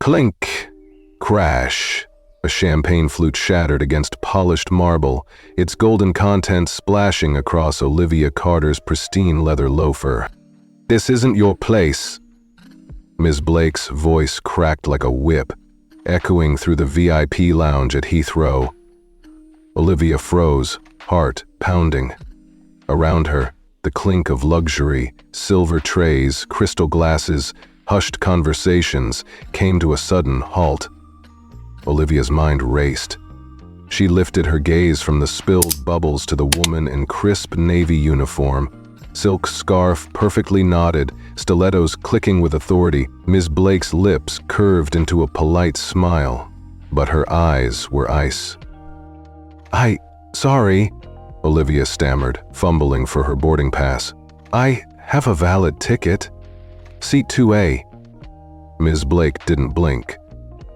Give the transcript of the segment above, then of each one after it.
Clink! Crash! A champagne flute shattered against polished marble, its golden contents splashing across Olivia Carter's pristine leather loafer. "This isn't your place." Ms. Blake's voice cracked like a whip, echoing through the VIP lounge at Heathrow. Olivia froze, heart pounding. Around her, the clink of luxury, silver trays, crystal glasses, hushed conversations came to a sudden halt. Olivia's mind raced. She lifted her gaze from the spilled bubbles to the woman in crisp navy uniform, silk scarf perfectly knotted, stilettos clicking with authority. Ms. Blake's lips curved into a polite smile, but her eyes were ice. Sorry," Olivia stammered, fumbling for her boarding pass. "I have a valid ticket. Seat 2A. Ms. Blake didn't blink.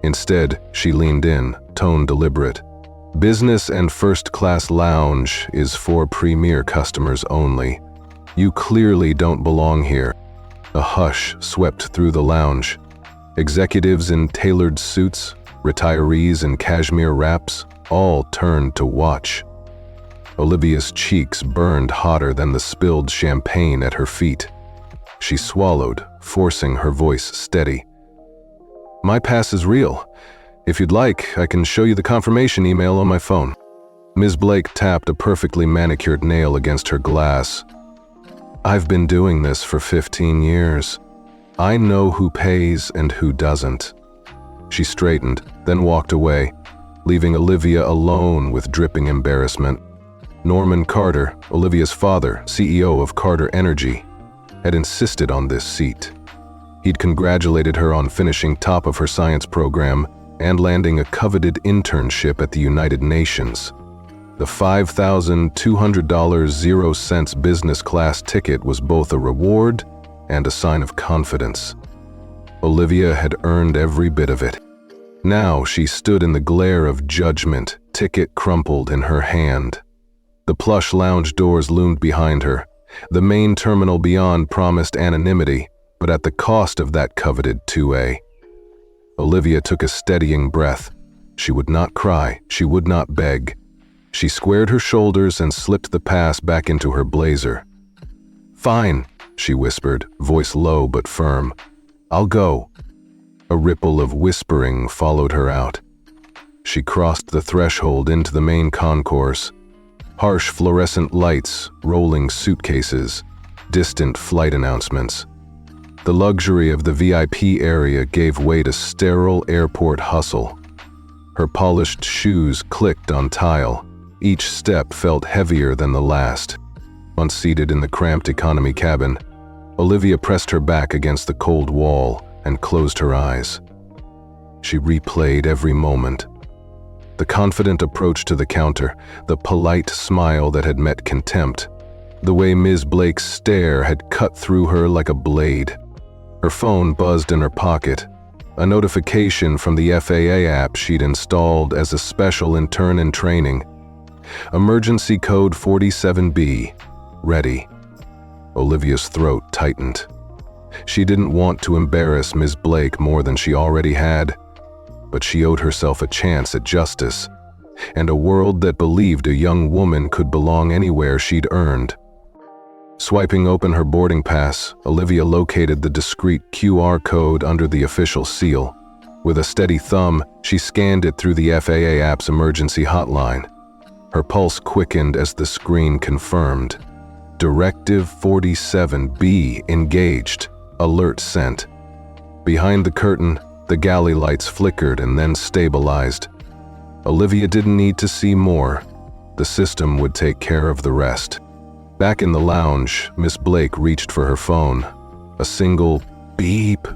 Instead, she leaned in, tone deliberate. "Business and first-class lounge is for premier customers only. You clearly don't belong here." A hush swept through the lounge. Executives in tailored suits, retirees in cashmere wraps, all turned to watch. Olivia's cheeks burned hotter than the spilled champagne at her feet. She swallowed, forcing her voice steady. "My pass is real. If you'd like, I can show you the confirmation email on my phone." Ms. Blake tapped a perfectly manicured nail against her glass. "I've been doing this for 15 years. I know who pays and who doesn't." She straightened, then walked away, leaving Olivia alone with dripping embarrassment. Norman Carter, Olivia's father, CEO of Carter Energy, had insisted on this seat. He'd congratulated her on finishing top of her science program and landing a coveted internship at the United Nations. The $5,200 0-cents business class ticket was both a reward and a sign of confidence. Olivia had earned every bit of it. Now she stood in the glare of judgment, ticket crumpled in her hand. The plush lounge doors loomed behind her. The main terminal beyond promised anonymity, but at the cost of that coveted 2A. Olivia took a steadying breath. She would not cry, she would not beg. She squared her shoulders and slipped the pass back into her blazer. "Fine," she whispered, voice low but firm. "I'll go." A ripple of whispering followed her out. She crossed the threshold into the main concourse. Harsh fluorescent lights, rolling suitcases, distant flight announcements. The luxury of the VIP area gave way to sterile airport hustle. Her polished shoes clicked on tile. Each step felt heavier than the last. Once seated in the cramped economy cabin, Olivia pressed her back against the cold wall and closed her eyes. She replayed every moment. The confident approach to the counter, the polite smile that had met contempt, the way Ms. Blake's stare had cut through her like a blade. Her phone buzzed in her pocket, a notification from the FAA app she'd installed as a special intern in training. Emergency code 47B. Ready. Olivia's throat tightened. She didn't want to embarrass Ms. Blake more than she already had, but she owed herself a chance at justice, and a world that believed a young woman could belong anywhere she'd earned. Swiping open her boarding pass, Olivia located the discreet QR code under the official seal. With a steady thumb, she scanned it through the FAA app's emergency hotline. Her pulse quickened as the screen confirmed. Directive 47B engaged. Alert sent. Behind the curtain, the galley lights flickered and then stabilized. Olivia didn't need to see more. The system would take care of the rest. Back in the lounge, Miss Blake reached for her phone. A single beep,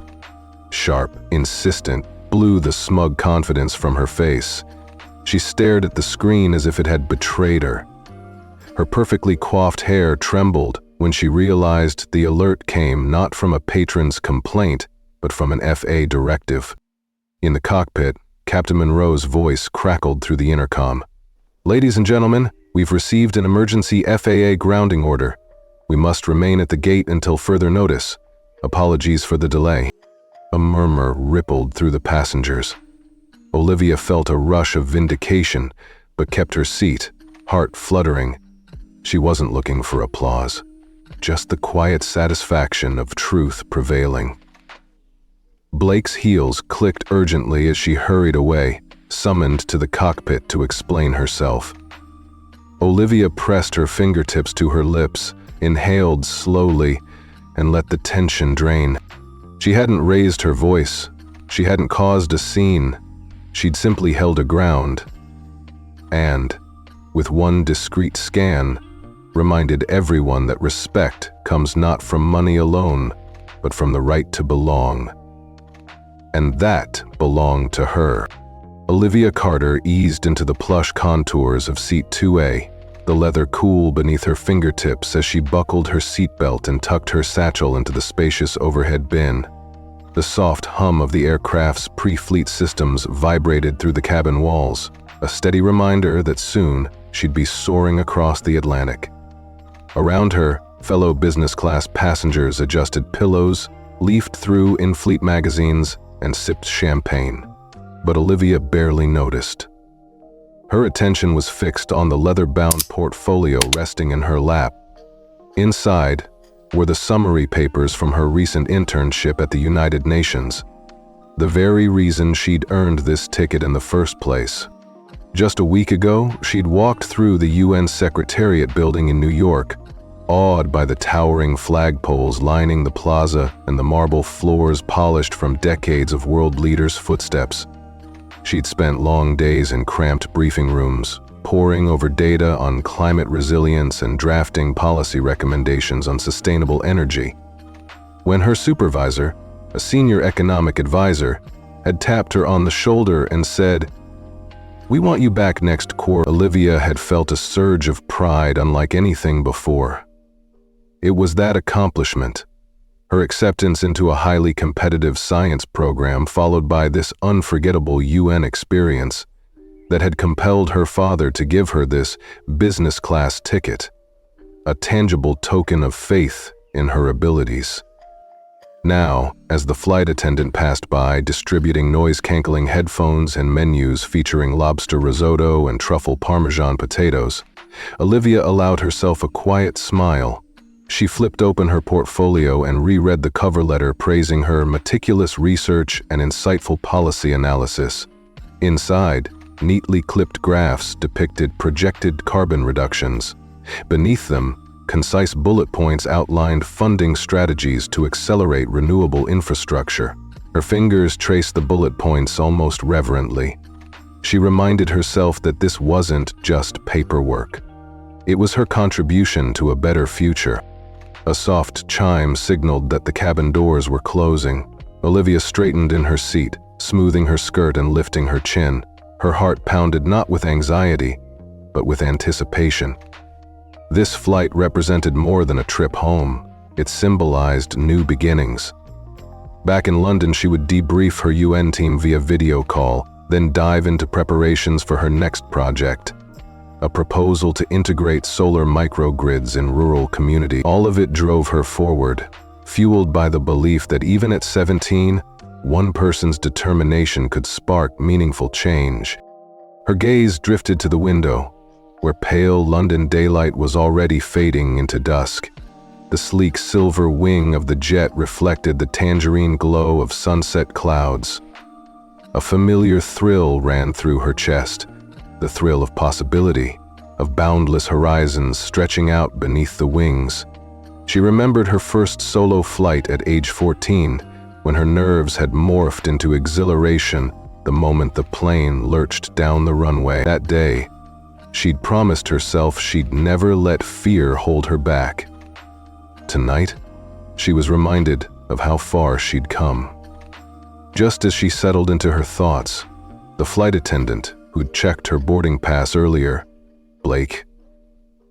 sharp, insistent, blew the smug confidence from her face. She stared at the screen as if it had betrayed her. Her perfectly coiffed hair trembled when she realized the alert came not from a patron's complaint, but from an FAA directive. In the cockpit, Captain Monroe's voice crackled through the intercom. "Ladies and gentlemen, we've received an emergency FAA grounding order. We must remain at the gate until further notice. Apologies for the delay." A murmur rippled through the passengers. Olivia felt a rush of vindication, but kept her seat, heart fluttering. She wasn't looking for applause, just the quiet satisfaction of truth prevailing. Blake's heels clicked urgently as she hurried away, summoned to the cockpit to explain herself. Olivia pressed her fingertips to her lips, inhaled slowly, and let the tension drain. She hadn't raised her voice. She hadn't caused a scene. She'd simply held her ground. And, with one discreet scan, reminded everyone that respect comes not from money alone, but from the right to belong. And that belonged to her. Olivia Carter eased into the plush contours of seat 2A, the leather cool beneath her fingertips as she buckled her seatbelt and tucked her satchel into the spacious overhead bin. The soft hum of the aircraft's pre-fleet systems vibrated through the cabin walls, a steady reminder that soon she'd be soaring across the Atlantic. Around her, fellow business-class passengers adjusted pillows, leafed through in-fleet magazines, and sipped champagne. But Olivia barely noticed. Her attention was fixed on the leather-bound portfolio resting in her lap. Inside were the summary papers from her recent internship at the United Nations, the very reason she'd earned this ticket in the first place. Just a week ago, she'd walked through the UN Secretariat building in New York, awed by the towering flagpoles lining the plaza and the marble floors polished from decades of world leaders' footsteps. She'd spent long days in cramped briefing rooms, poring over data on climate resilience and drafting policy recommendations on sustainable energy, when her supervisor, a senior economic advisor, had tapped her on the shoulder and said, "We want you back next quarter." Olivia had felt a surge of pride unlike anything before. It was that accomplishment, her acceptance into a highly competitive science program followed by this unforgettable UN experience, that had compelled her father to give her this business-class ticket, a tangible token of faith in her abilities. Now, as the flight attendant passed by distributing noise-canceling headphones and menus featuring lobster risotto and truffle parmesan potatoes, Olivia allowed herself a quiet smile. She flipped open her portfolio and reread the cover letter praising her meticulous research and insightful policy analysis. Inside, neatly clipped graphs depicted projected carbon reductions. Beneath them, concise bullet points outlined funding strategies to accelerate renewable infrastructure. Her fingers traced the bullet points almost reverently. She reminded herself that this wasn't just paperwork. It was her contribution to a better future. A soft chime signaled that the cabin doors were closing. Olivia straightened in her seat, smoothing her skirt and lifting her chin. Her heart pounded not with anxiety, but with anticipation. This flight represented more than a trip home. It symbolized new beginnings. Back in London, she would debrief her UN team via video call, then dive into preparations for her next project, a proposal to integrate solar microgrids in rural communities. All of it drove her forward, fueled by the belief that even at 17, one person's determination could spark meaningful change. Her gaze drifted to the window, where pale London daylight was already fading into dusk. The sleek silver wing of the jet reflected the tangerine glow of sunset clouds. A familiar thrill ran through her chest, the thrill of possibility, of boundless horizons stretching out beneath the wings. She remembered her first solo flight at age 14, when her nerves had morphed into exhilaration the moment the plane lurched down the runway. That day, she'd promised herself she'd never let fear hold her back. Tonight, she was reminded of how far she'd come. Just as she settled into her thoughts, the flight attendant, who'd checked her boarding pass earlier, Blake,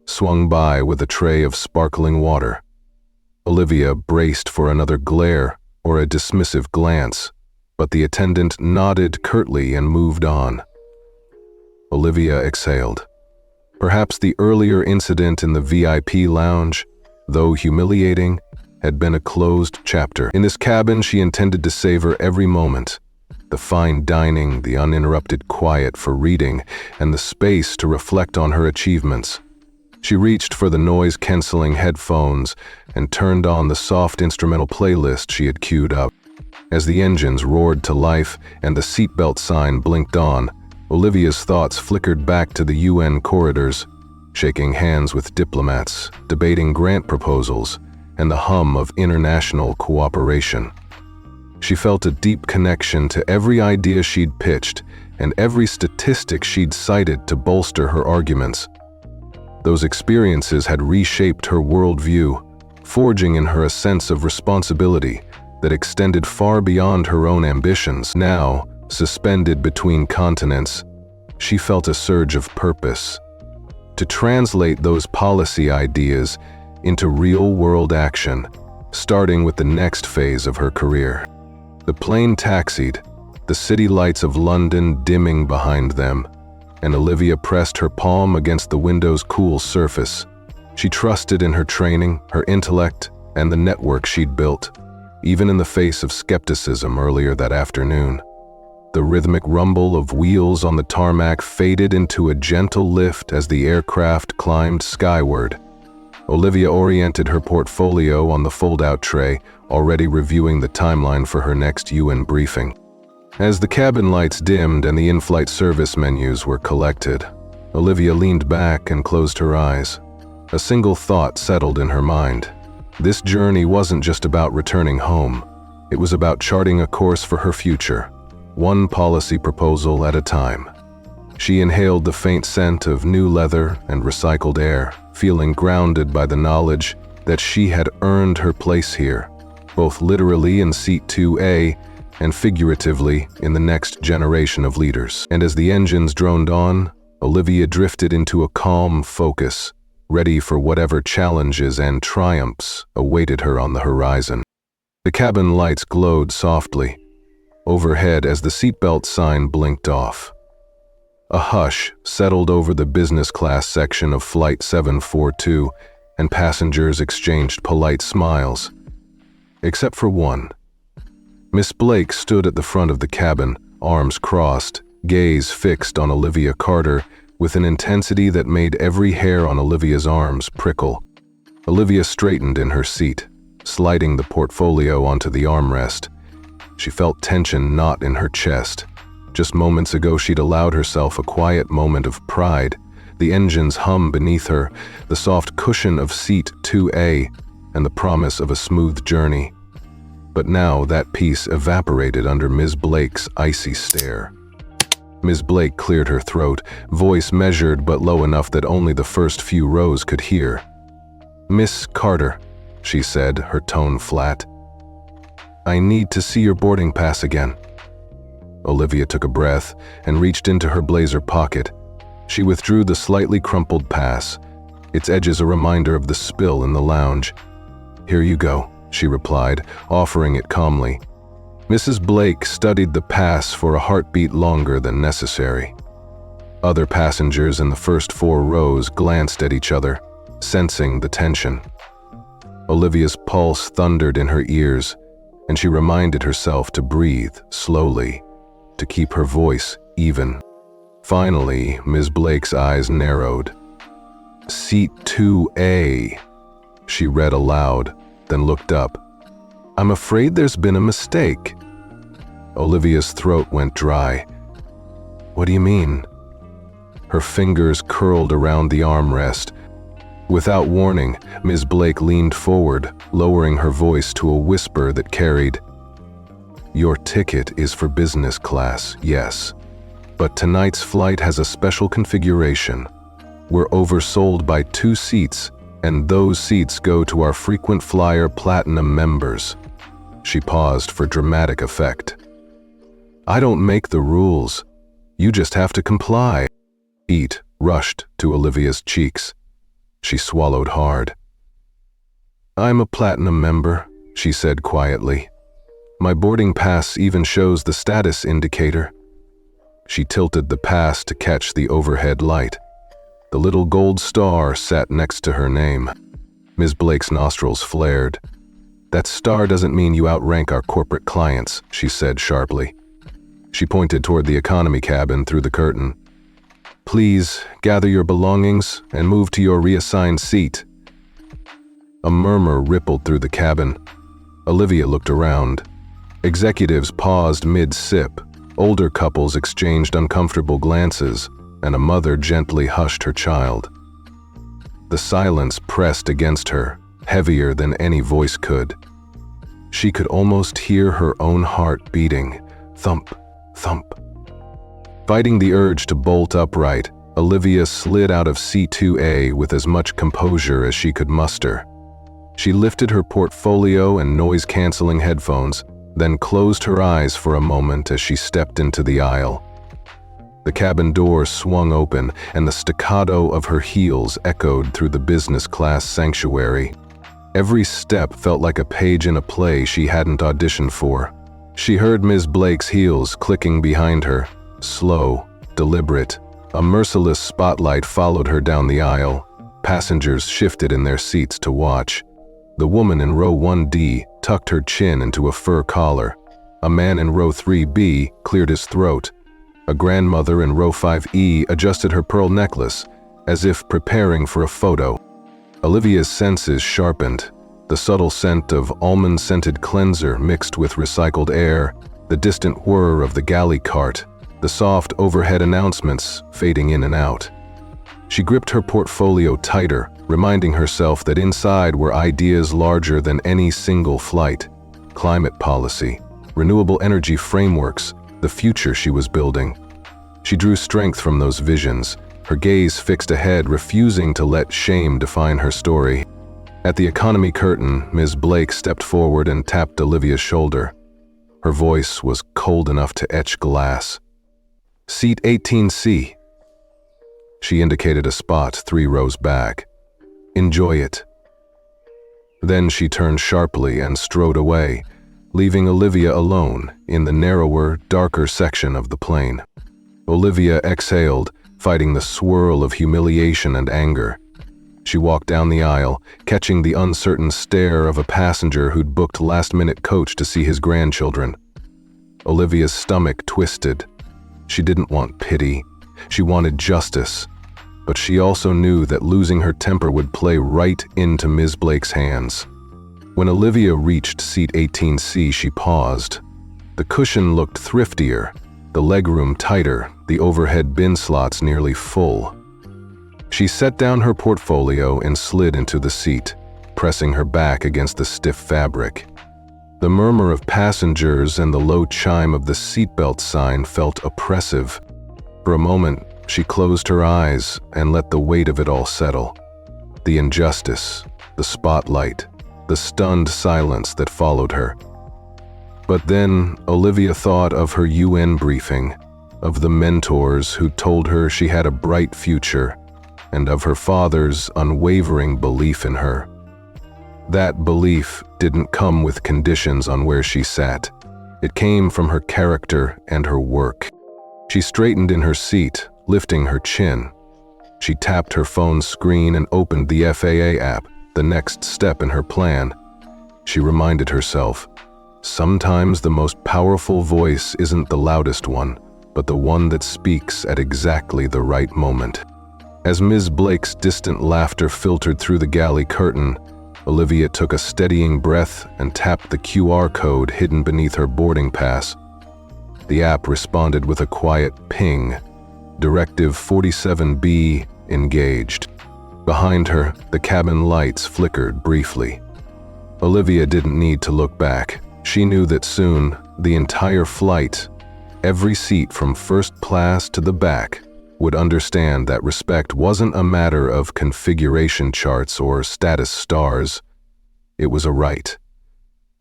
swung by with a tray of sparkling water. Olivia braced for another glare or a dismissive glance, but the attendant nodded curtly and moved on. Olivia exhaled. Perhaps the earlier incident in the VIP lounge, though humiliating, had been a closed chapter. In this cabin, she intended to savor every moment. The fine dining, the uninterrupted quiet for reading, and the space to reflect on her achievements. She reached for the noise-canceling headphones and turned on the soft instrumental playlist she had queued up. As the engines roared to life and the seatbelt sign blinked on, Olivia's thoughts flickered back to the UN corridors, shaking hands with diplomats, debating grant proposals, and the hum of international cooperation. She felt a deep connection to every idea she'd pitched and every statistic she'd cited to bolster her arguments. Those experiences had reshaped her worldview, forging in her a sense of responsibility that extended far beyond her own ambitions. Now, suspended between continents, she felt a surge of purpose. To translate those policy ideas into real-world action, starting with the next phase of her career. The plane taxied, the city lights of London dimming behind them, and Olivia pressed her palm against the window's cool surface. She trusted in her training, her intellect, and the network she'd built, even in the face of skepticism earlier that afternoon. The rhythmic rumble of wheels on the tarmac faded into a gentle lift as the aircraft climbed skyward. Olivia oriented her portfolio on the fold-out tray, already reviewing the timeline for her next UN briefing. As the cabin lights dimmed and the in-flight service menus were collected, Olivia leaned back and closed her eyes. A single thought settled in her mind. This journey wasn't just about returning home. It was about charting a course for her future, one policy proposal at a time. She inhaled the faint scent of new leather and recycled air, feeling grounded by the knowledge that she had earned her place here, both literally in Seat 2A and figuratively in the next generation of leaders. And as the engines droned on, Olivia drifted into a calm focus, ready for whatever challenges and triumphs awaited her on the horizon. The cabin lights glowed softly overhead as the seatbelt sign blinked off. A hush settled over the business class section of Flight 742, and passengers exchanged polite smiles. Except for one. Miss Blake stood at the front of the cabin, arms crossed, gaze fixed on Olivia Carter, with an intensity that made every hair on Olivia's arms prickle. Olivia straightened in her seat, sliding the portfolio onto the armrest. She felt tension knot in her chest. Just moments ago, she'd allowed herself a quiet moment of pride, the engine's hum beneath her, the soft cushion of Seat 2A, and the promise of a smooth journey. But now that peace evaporated under Ms. Blake's icy stare. Ms. Blake cleared her throat, voice measured but low enough that only the first few rows could hear. "Miss Carter," she said, her tone flat. "I need to see your boarding pass again." Olivia took a breath and reached into her blazer pocket. She withdrew the slightly crumpled pass, its edges a reminder of the spill in the lounge. "Here you go," she replied, offering it calmly. Mrs. Blake studied the pass for a heartbeat longer than necessary. Other passengers in the first 4 rows glanced at each other, sensing the tension. Olivia's pulse thundered in her ears, and she reminded herself to breathe slowly, to keep her voice even. Finally, Ms. Blake's eyes narrowed. "Seat 2A," she read aloud, then looked up. "I'm afraid there's been a mistake." Olivia's throat went dry. "What do you mean?" Her fingers curled around the armrest. Without warning, Ms. Blake leaned forward, lowering her voice to a whisper that carried, "Your ticket is for business class, yes. But tonight's flight has a special configuration. We're oversold by 2 seats, and those seats go to our frequent flyer platinum members." She paused for dramatic effect. "I don't make the rules. You just have to comply." Heat rushed to Olivia's cheeks. She swallowed hard. "I'm a platinum member," she said quietly. "My boarding pass even shows the status indicator." She tilted the pass to catch the overhead light. The little gold star sat next to her name. Ms. Blake's nostrils flared. "That star doesn't mean you outrank our corporate clients," she said sharply. She pointed toward the economy cabin through the curtain. "Please, gather your belongings and move to your reassigned seat." A murmur rippled through the cabin. Olivia looked around. Executives paused mid-sip, older couples exchanged uncomfortable glances, and a mother gently hushed her child. The silence pressed against her, heavier than any voice could. She could almost hear her own heart beating, thump, thump. Fighting the urge to bolt upright, Olivia slid out of C2A with as much composure as she could muster. She lifted her portfolio and noise-canceling headphones, then closed her eyes for a moment as she stepped into the aisle. The cabin door swung open, and the staccato of her heels echoed through the business class sanctuary. Every step felt like a page in a play she hadn't auditioned for. She heard Ms. Blake's heels clicking behind her, slow, deliberate. A merciless spotlight followed her down the aisle. Passengers shifted in their seats to watch. The woman in row 1D tucked her chin into a fur collar. A man in row 3B cleared his throat. A grandmother in row 5E adjusted her pearl necklace, as if preparing for a photo. Olivia's senses sharpened. The subtle scent of almond-scented cleanser mixed with recycled air, the distant whir of the galley cart, the soft overhead announcements fading in and out. She gripped her portfolio tighter, reminding herself that inside were ideas larger than any single flight. Climate policy, renewable energy frameworks, the future she was building. She drew strength from those visions, her gaze fixed ahead, refusing to let shame define her story. At the economy curtain, Ms. Blake stepped forward and tapped Olivia's shoulder. Her voice was cold enough to etch glass. "Seat 18C." She indicated a spot 3 rows back. "Enjoy it." Then she turned sharply and strode away, leaving Olivia alone in the narrower, darker section of the plane. Olivia exhaled, fighting the swirl of humiliation and anger. She walked down the aisle, catching the uncertain stare of a passenger who'd booked last-minute coach to see his grandchildren. Olivia's stomach twisted. She didn't want pity. She wanted justice. But she also knew that losing her temper would play right into Ms. Blake's hands. When Olivia reached seat 18C, she paused. The cushion looked thriftier, the legroom tighter, the overhead bin slots nearly full. She set down her portfolio and slid into the seat, pressing her back against the stiff fabric. The murmur of passengers and the low chime of the seatbelt sign felt oppressive. For a moment, she closed her eyes and let the weight of it all settle. The injustice, the spotlight, the stunned silence that followed her. But then Olivia thought of her UN briefing, of the mentors who told her she had a bright future, and of her father's unwavering belief in her. That belief didn't come with conditions on where she sat. It came from her character and her work. She straightened in her seat, lifting her chin. She tapped her phone's screen and opened the FAA app, the next step in her plan. She reminded herself, sometimes the most powerful voice isn't the loudest one, but the one that speaks at exactly the right moment. As Ms. Blake's distant laughter filtered through the galley curtain, Olivia took a steadying breath and tapped the QR code hidden beneath her boarding pass. The app responded with a quiet ping. Directive 47B engaged. Behind her, the cabin lights flickered briefly. Olivia didn't need to look back. She knew that soon, the entire flight, every seat from first class to the back, would understand that respect wasn't a matter of configuration charts or status stars. It was a right.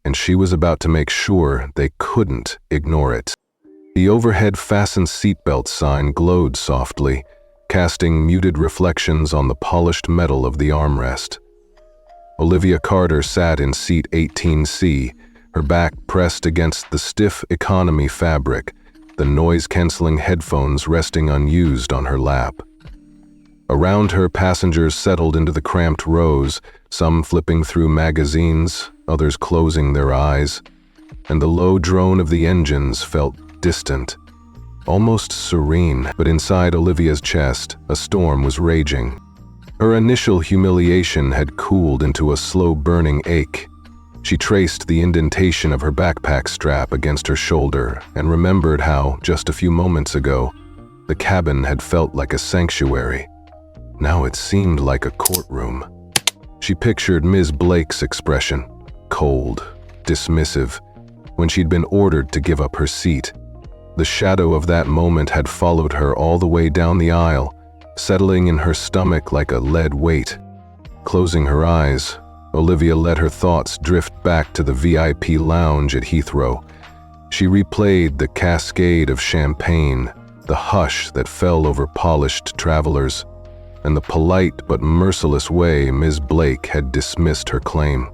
And she was about to make sure they couldn't ignore it. The overhead fastened seatbelt sign glowed softly, casting muted reflections on the polished metal of the armrest. Olivia Carter sat in seat 18C, her back pressed against the stiff economy fabric, the noise-canceling headphones resting unused on her lap. Around her, passengers settled into the cramped rows, some flipping through magazines, others closing their eyes, and the low drone of the engines felt distant, almost serene. But inside Olivia's chest, a storm was raging. Her initial humiliation had cooled into a slow-burning ache. She traced the indentation of her backpack strap against her shoulder and remembered how, just a few moments ago, the cabin had felt like a sanctuary. Now it seemed like a courtroom. She pictured Ms. Blake's expression, cold, dismissive, when she'd been ordered to give up her seat. The shadow of that moment had followed her all the way down the aisle, settling in her stomach like a lead weight. Closing her eyes, Olivia let her thoughts drift back to the VIP lounge at Heathrow. She replayed the cascade of champagne, the hush that fell over polished travelers, and the polite but merciless way Ms. Blake had dismissed her claim.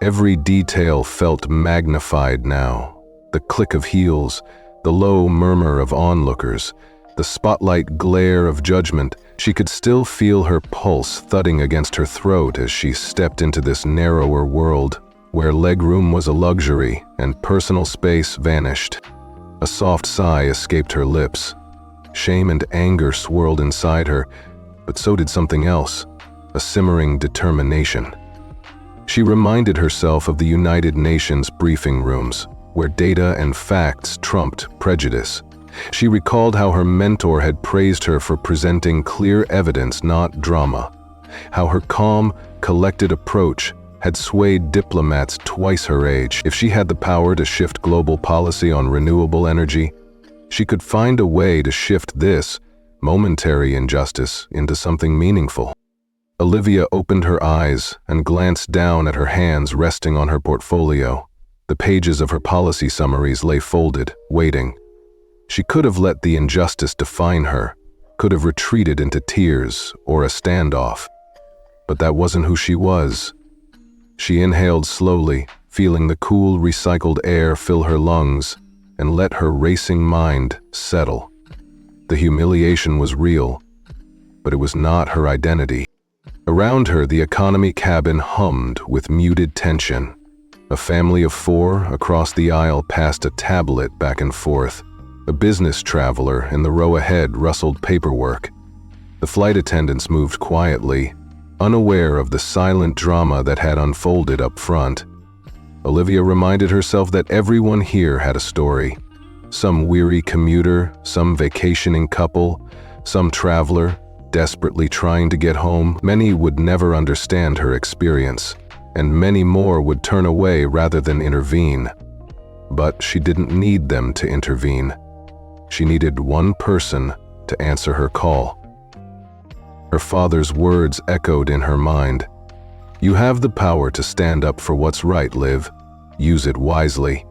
Every detail felt magnified now. The click of heels, the low murmur of onlookers, the spotlight glare of judgment. She could still feel her pulse thudding against her throat as she stepped into this narrower world where legroom was a luxury and personal space vanished. A soft sigh escaped her lips. Shame and anger swirled inside her, but so did something else, a simmering determination. She reminded herself of the United Nations briefing rooms, where data and facts trumped prejudice. She recalled how her mentor had praised her for presenting clear evidence, not drama. How her calm, collected approach had swayed diplomats twice her age. If she had the power to shift global policy on renewable energy, she could find a way to shift this momentary injustice into something meaningful. Olivia opened her eyes and glanced down at her hands resting on her portfolio. The pages of her policy summaries lay folded, waiting. She could have let the injustice define her, could have retreated into tears or a standoff. But that wasn't who she was. She inhaled slowly, feeling the cool, recycled air fill her lungs, and let her racing mind settle. The humiliation was real, but it was not her identity. Around her, the economy cabin hummed with muted tension. A family of 4 across the aisle passed a tablet back and forth. A business traveler in the row ahead rustled paperwork. The flight attendants moved quietly, unaware of the silent drama that had unfolded up front. Olivia reminded herself that everyone here had a story. Some weary commuter, some vacationing couple, some traveler desperately trying to get home. Many would never understand her experience, and many more would turn away rather than intervene. But she didn't need them to intervene. She needed one person to answer her call. Her father's words echoed in her mind. "You have the power to stand up for what's right, Liv. Use it wisely."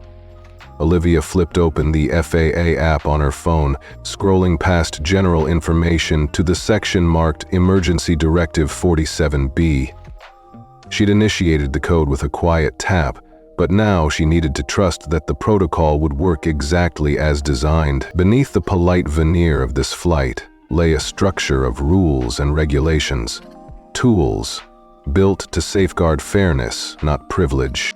Olivia flipped open the FAA app on her phone, scrolling past general information to the section marked Emergency Directive 47B. She'd initiated the code with a quiet tap, but now she needed to trust that the protocol would work exactly as designed. Beneath the polite veneer of this flight lay a structure of rules and regulations, tools built to safeguard fairness, not privilege.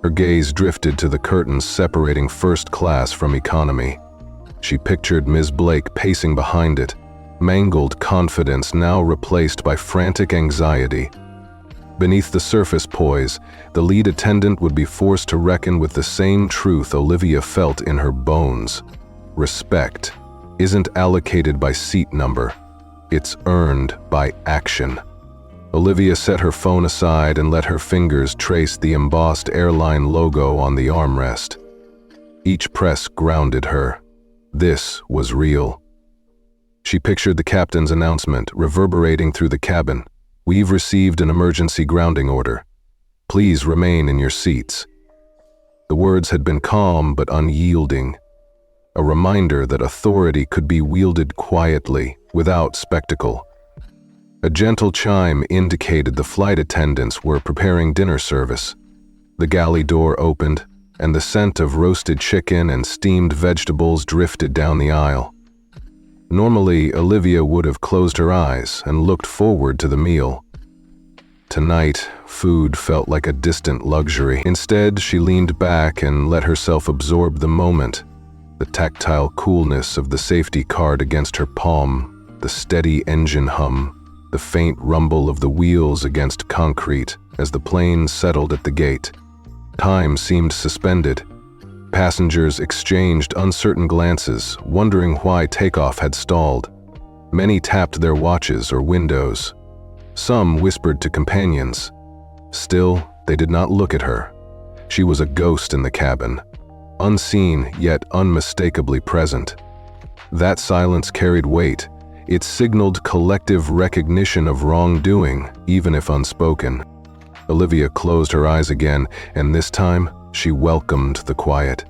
Her gaze drifted to the curtains separating first class from economy. She pictured Ms. Blake pacing behind it, mangled confidence now replaced by frantic anxiety. Beneath the surface poise, the lead attendant would be forced to reckon with the same truth Olivia felt in her bones. Respect isn't allocated by seat number, it's earned by action. Olivia set her phone aside and let her fingers trace the embossed airline logo on the armrest. Each press grounded her. This was real. She pictured the captain's announcement reverberating through the cabin. "We've received an emergency grounding order. Please remain in your seats." The words had been calm but unyielding, a reminder that authority could be wielded quietly, without spectacle. A gentle chime indicated the flight attendants were preparing dinner service. The galley door opened, and the scent of roasted chicken and steamed vegetables drifted down the aisle. Normally, Olivia would have closed her eyes and looked forward to the meal. Tonight, Food felt like a distant luxury. Instead, she leaned back and let herself absorb the moment. The tactile coolness of the safety card against her palm, the steady engine hum, the faint rumble of the wheels against concrete as the plane settled at the gate. Time seemed suspended. Passengers exchanged uncertain glances, wondering why takeoff had stalled. Many tapped their watches or windows. Some whispered to companions. Still, they did not look at her. She was a ghost in the cabin, unseen yet unmistakably present. That silence carried weight. It signaled collective recognition of wrongdoing, even if unspoken. Olivia closed her eyes again, and this time, she welcomed the quiet.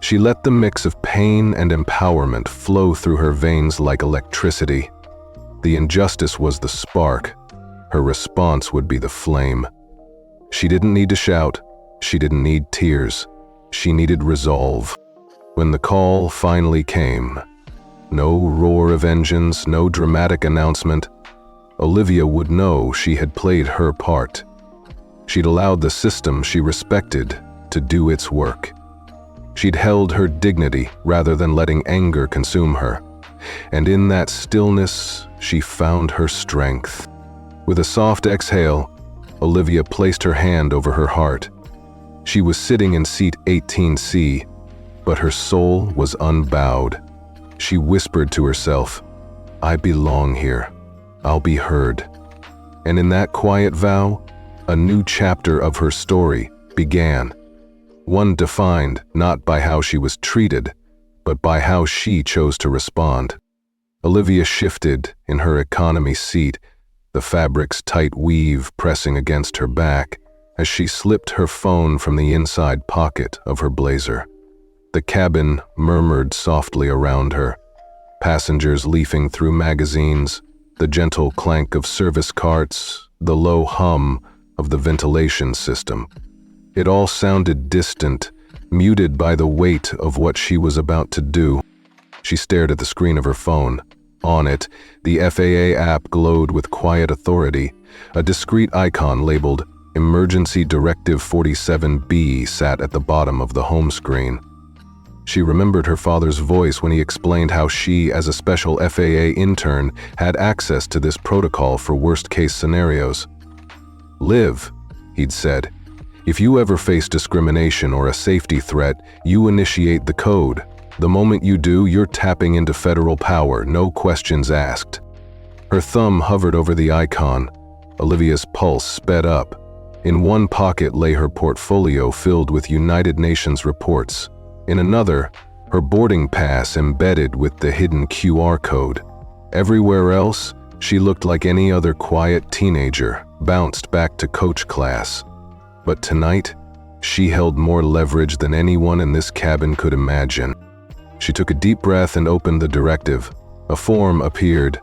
She let the mix of pain and empowerment flow through her veins like electricity. The injustice was the spark. Her response would be the flame. She didn't need to shout. She didn't need tears. She needed resolve. When the call finally came, no roar of engines, no dramatic announcement, Olivia would know she had played her part. She'd allowed the system she respected to do its work. She'd held her dignity rather than letting anger consume her. And in that stillness, she found her strength. With a soft exhale, Olivia placed her hand over her heart. She was sitting in seat 18C, but her soul was unbowed. She whispered to herself, "I belong here. I'll be heard." And in that quiet vow, a new chapter of her story began. One defined not by how she was treated, but by how she chose to respond. Olivia shifted in her economy seat, the fabric's tight weave pressing against her back as she slipped her phone from the inside pocket of her blazer. The cabin murmured softly around her, passengers leafing through magazines, the gentle clank of service carts, the low hum of the ventilation system. It all sounded distant, muted by the weight of what she was about to do. She stared at the screen of her phone. On it, the FAA app glowed with quiet authority. A discrete icon labeled Emergency Directive 47B sat at the bottom of the home screen. She remembered her father's voice when he explained how she, as a special FAA intern, had access to this protocol for worst-case scenarios. "Liv," he'd said, "if you ever face discrimination or a safety threat, you initiate the code. The moment you do, you're tapping into federal power, no questions asked." Her thumb hovered over the icon. Olivia's pulse sped up. In one pocket lay her portfolio filled with United Nations reports. In another, her boarding pass embedded with the hidden QR code. Everywhere else, she looked like any other quiet teenager, bounced back to coach class. But tonight, she held more leverage than anyone in this cabin could imagine. She took a deep breath and opened the directive. A form appeared.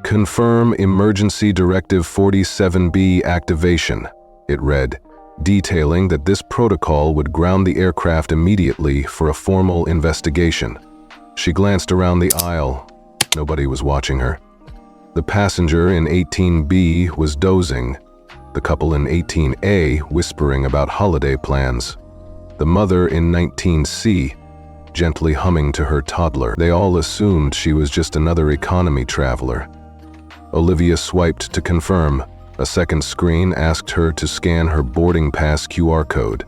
"Confirm Emergency Directive 47B activation," it read, detailing that this protocol would ground the aircraft immediately for a formal investigation. She glanced around the aisle. Nobody was watching her. The passenger in 18B was dozing, the couple in 18A whispering about holiday plans, the mother in 19C gently humming to her toddler. They all assumed she was just another economy traveler. Olivia swiped to confirm. A second screen asked her to scan her boarding pass QR code.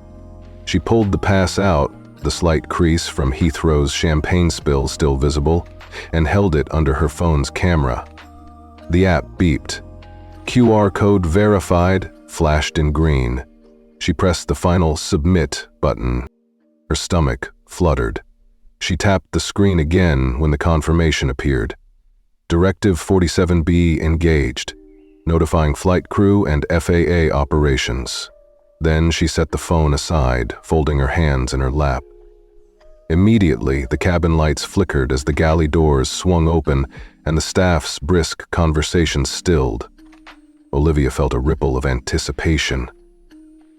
She pulled the pass out, the slight crease from Heathrow's champagne spill still visible, and held it under her phone's camera. The app beeped. "QR code verified," flashed in green. She pressed the final submit button. Her stomach fluttered. She tapped the screen again when the confirmation appeared. Directive 47B engaged, notifying flight crew and FAA operations. Then she set the phone aside, folding her hands in her lap. Immediately, the cabin lights flickered as the galley doors swung open and the staff's brisk conversation stilled. Olivia felt a ripple of anticipation.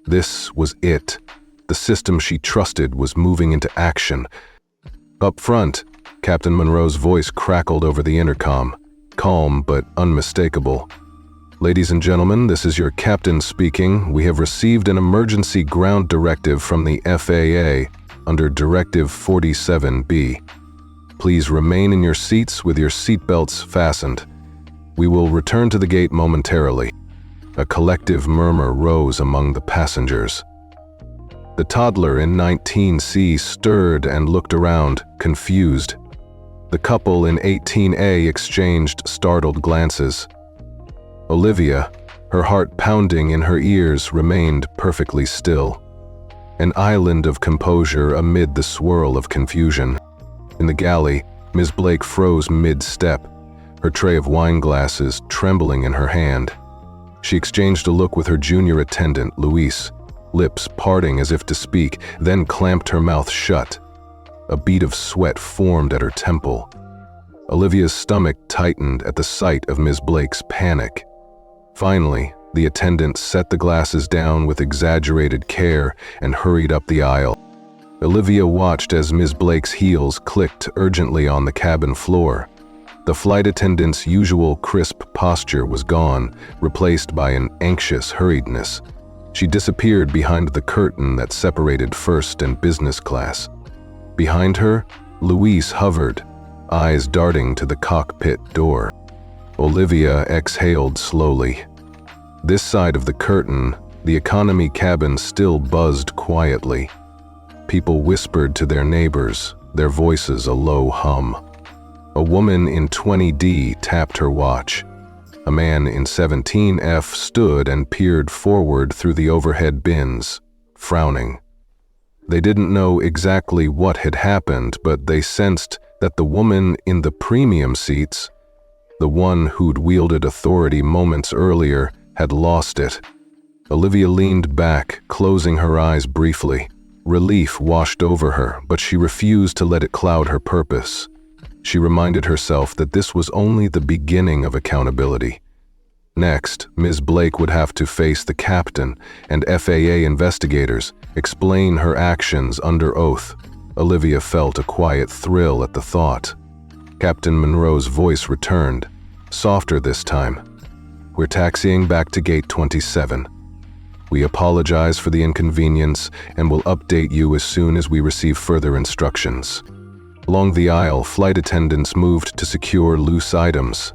This was it. The system she trusted was moving into action. Up front, Captain Monroe's voice crackled over the intercom, calm but unmistakable. Ladies and gentlemen, this is your captain speaking. We have received an emergency ground directive from the FAA under Directive 47B. Please remain in your seats with your seatbelts fastened. We will return to the gate momentarily. A collective murmur rose among the passengers. The toddler in 19C stirred and looked around, confused. The couple in 18A exchanged startled glances. Olivia, her heart pounding in her ears, remained perfectly still. An island of composure amid the swirl of confusion. In the galley, Ms. Blake froze mid-step, her tray of wine glasses trembling in her hand. She exchanged a look with her junior attendant, Luis, lips parting as if to speak, then clamped her mouth shut. A bead of sweat formed at her temple. Olivia's stomach tightened at the sight of Ms. Blake's panic. Finally, the attendant set the glasses down with exaggerated care and hurried up the aisle. Olivia watched as Ms. Blake's heels clicked urgently on the cabin floor. The flight attendant's usual crisp posture was gone, replaced by an anxious hurriedness. She disappeared behind the curtain that separated first and business class. Behind her, Luis hovered, eyes darting to the cockpit door. Olivia exhaled slowly. This side of the curtain, the economy cabin still buzzed quietly. People whispered to their neighbors, their voices a low hum. A woman in 20D tapped her watch. A man in 17F stood and peered forward through the overhead bins, frowning. They didn't know exactly what had happened, but they sensed that the woman in the premium seats, the one who'd wielded authority moments earlier, had lost it. Olivia leaned back, closing her eyes briefly. Relief washed over her, but she refused to let it cloud her purpose. She reminded herself that this was only the beginning of accountability. Next, Ms. Blake would have to face the captain and FAA investigators, explain her actions under oath. Olivia felt a quiet thrill at the thought. Captain Monroe's voice returned, softer this time. We're taxiing back to gate 27. We apologize for the inconvenience and will update you as soon as we receive further instructions. Along the aisle, flight attendants moved to secure loose items.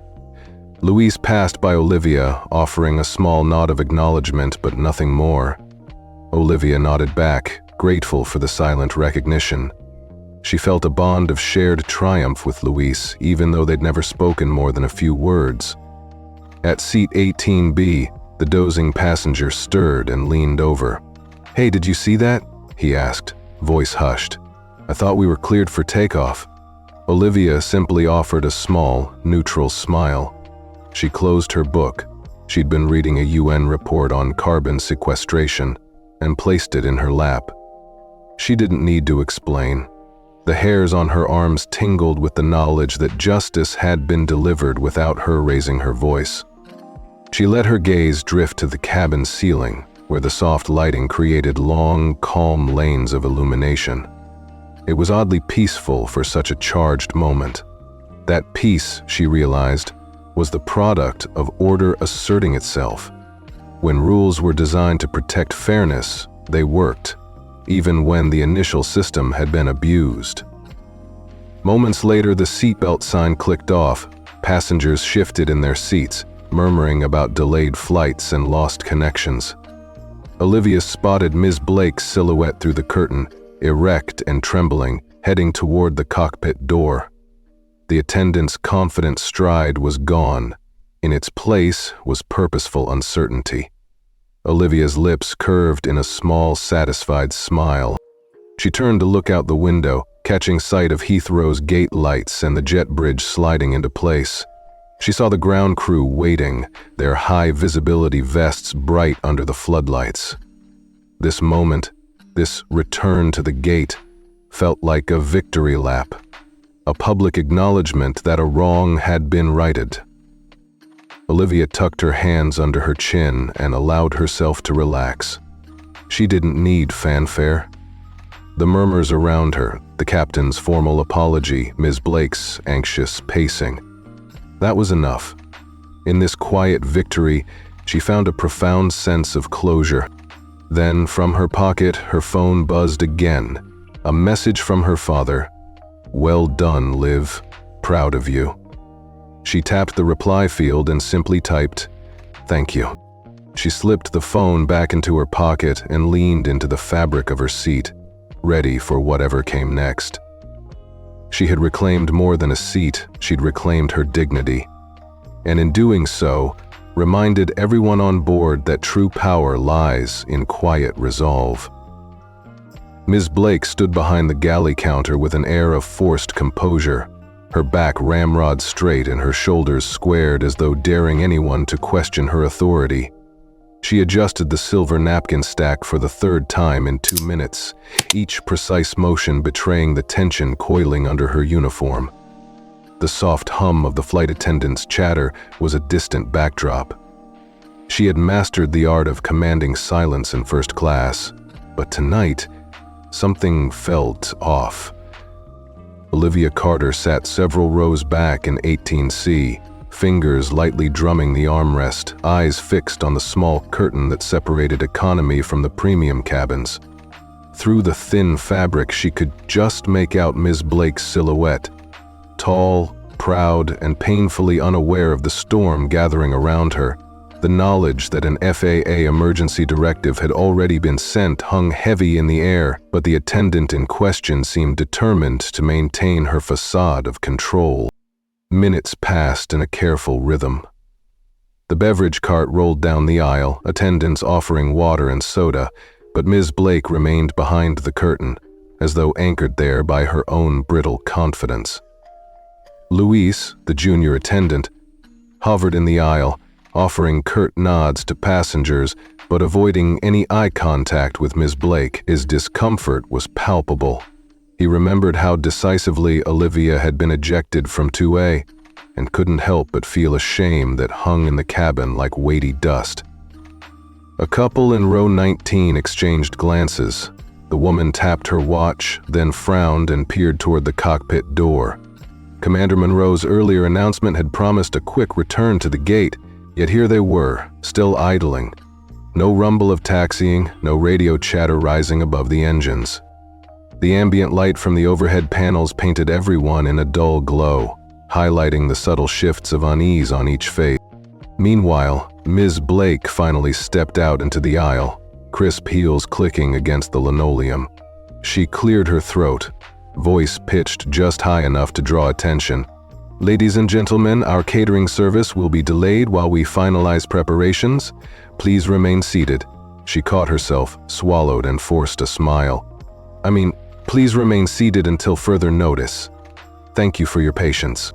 Luis passed by Olivia, offering a small nod of acknowledgement but nothing more. Olivia nodded back, grateful for the silent recognition. She felt a bond of shared triumph with Luis, even though they'd never spoken more than a few words. At seat 18B, the dozing passenger stirred and leaned over. "Hey, did you see that?" he asked, voice hushed. "I thought we were cleared for takeoff." Olivia simply offered a small, neutral smile. She closed her book. She'd been reading a UN report on carbon sequestration and placed it in her lap. She didn't need to explain. The hairs on her arms tingled with the knowledge that justice had been delivered without her raising her voice. She let her gaze drift to the cabin ceiling, where the soft lighting created long, calm lanes of illumination. It was oddly peaceful for such a charged moment. That peace, she realized, was the product of order asserting itself. When rules were designed to protect fairness, they worked, even when the initial system had been abused. Moments later, the seatbelt sign clicked off. Passengers shifted in their seats, murmuring about delayed flights and lost connections. Olivia spotted Ms. Blake's silhouette through the curtain, erect and trembling, heading toward the cockpit door. The attendant's confident stride was gone. In its place was purposeful uncertainty. Olivia's lips curved in a small, satisfied smile. She turned to look out the window, catching sight of Heathrow's gate lights and the jet bridge sliding into place. She saw the ground crew waiting, their high-visibility vests bright under the floodlights. This moment, this return to the gate, felt like a victory lap, a public acknowledgement that a wrong had been righted. Olivia tucked her hands under her chin and allowed herself to relax. She didn't need fanfare. The murmurs around her, the captain's formal apology, Ms. Blake's anxious pacing, that was enough. In this quiet victory, she found a profound sense of closure. Then, from her pocket, her phone buzzed again. A message from her father. "Well done, Liv. Proud of you." She tapped the reply field and simply typed, "Thank you." She slipped the phone back into her pocket and leaned into the fabric of her seat, ready for whatever came next. She had reclaimed more than a seat, she'd reclaimed her dignity. And in doing so, reminded everyone on board that true power lies in quiet resolve. Ms. Blake stood behind the galley counter with an air of forced composure, her back ramrod straight and her shoulders squared as though daring anyone to question her authority. She adjusted the silver napkin stack for the third time in 2 minutes, each precise motion betraying the tension coiling under her uniform. The soft hum of the flight attendant's chatter was a distant backdrop. She had mastered the art of commanding silence in first class, but tonight, something felt off. Olivia Carter sat several rows back in 18C, fingers lightly drumming the armrest, eyes fixed on the small curtain that separated economy from the premium cabins. Through the thin fabric, she could just make out Ms. Blake's silhouette, tall, proud, and painfully unaware of the storm gathering around her. The knowledge that an FAA emergency directive had already been sent hung heavy in the air, but the attendant in question seemed determined to maintain her facade of control. Minutes passed in a careful rhythm. The beverage cart rolled down the aisle, attendants offering water and soda, but Ms. Blake remained behind the curtain, as though anchored there by her own brittle confidence. Luis, the junior attendant, hovered in the aisle, offering curt nods to passengers, but avoiding any eye contact with Ms. Blake. His discomfort was palpable. He remembered how decisively Olivia had been ejected from 2A, and couldn't help but feel a shame that hung in the cabin like weighty dust. A couple in row 19 exchanged glances. The woman tapped her watch, then frowned and peered toward the cockpit door. Commander Monroe's earlier announcement had promised a quick return to the gate, yet here they were, still idling. No rumble of taxiing, no radio chatter rising above the engines. The ambient light from the overhead panels painted everyone in a dull glow, highlighting the subtle shifts of unease on each face. Meanwhile, Ms. Blake finally stepped out into the aisle, crisp heels clicking against the linoleum. She cleared her throat, voice pitched just high enough to draw attention. "Ladies and gentlemen, our catering service will be delayed while we finalize preparations. Please remain seated." She caught herself, swallowed, and forced a smile. Please remain seated until further notice. Thank you for your patience."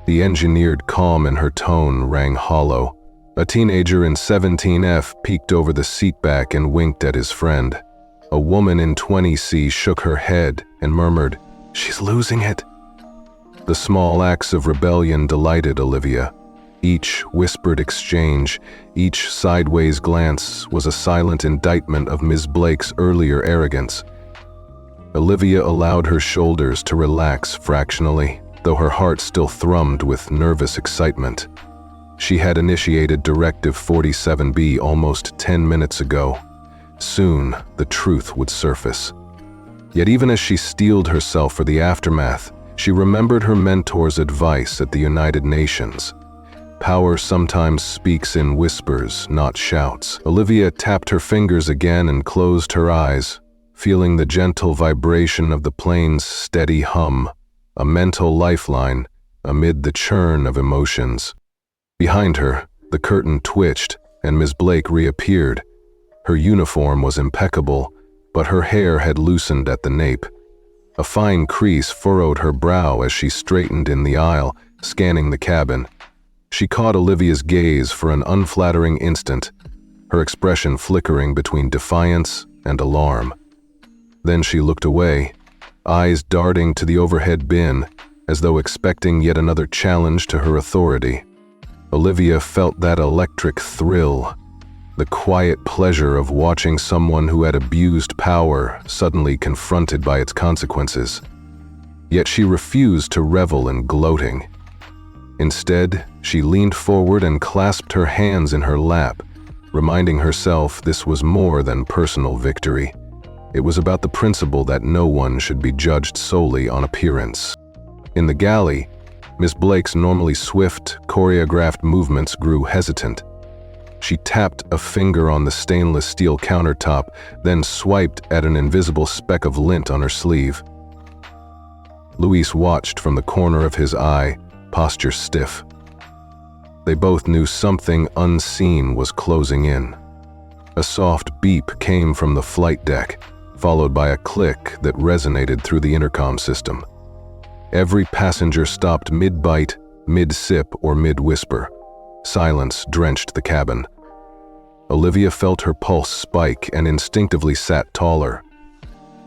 The engineered calm in her tone rang hollow. A teenager in 17F peeked over the seatback and winked at his friend. A woman in 20C shook her head and murmured, "She's losing it." The small acts of rebellion delighted Olivia. Each whispered exchange, each sideways glance was a silent indictment of Ms. Blake's earlier arrogance. Olivia allowed her shoulders to relax fractionally, though her heart still thrummed with nervous excitement. She had initiated Directive 47B almost 10 minutes ago. Soon, the truth would surface. Yet even as she steeled herself for the aftermath, she remembered her mentor's advice at the United Nations. Power sometimes speaks in whispers, not shouts. Olivia tapped her fingers again and closed her eyes, feeling the gentle vibration of the plane's steady hum, a mental lifeline amid the churn of emotions. Behind her, the curtain twitched and Ms. Blake reappeared. Her uniform was impeccable, but her hair had loosened at the nape. A fine crease furrowed her brow as she straightened in the aisle, scanning the cabin. She caught Olivia's gaze for an unflattering instant, her expression flickering between defiance and alarm. Then she looked away, eyes darting to the overhead bin, as though expecting yet another challenge to her authority. Olivia felt that electric thrill, the quiet pleasure of watching someone who had abused power suddenly confronted by its consequences. Yet she refused to revel in gloating. Instead, she leaned forward and clasped her hands in her lap, reminding herself this was more than personal victory. It was about the principle that no one should be judged solely on appearance. In the galley, Miss Blake's normally swift, choreographed movements grew hesitant. She tapped a finger on the stainless steel countertop, then swiped at an invisible speck of lint on her sleeve. Luis watched from the corner of his eye, posture stiff. They both knew something unseen was closing in. A soft beep came from the flight deck, followed by a click that resonated through the intercom system. Every passenger stopped mid-bite, mid-sip, or mid-whisper. Silence drenched the cabin. Olivia felt her pulse spike and instinctively sat taller.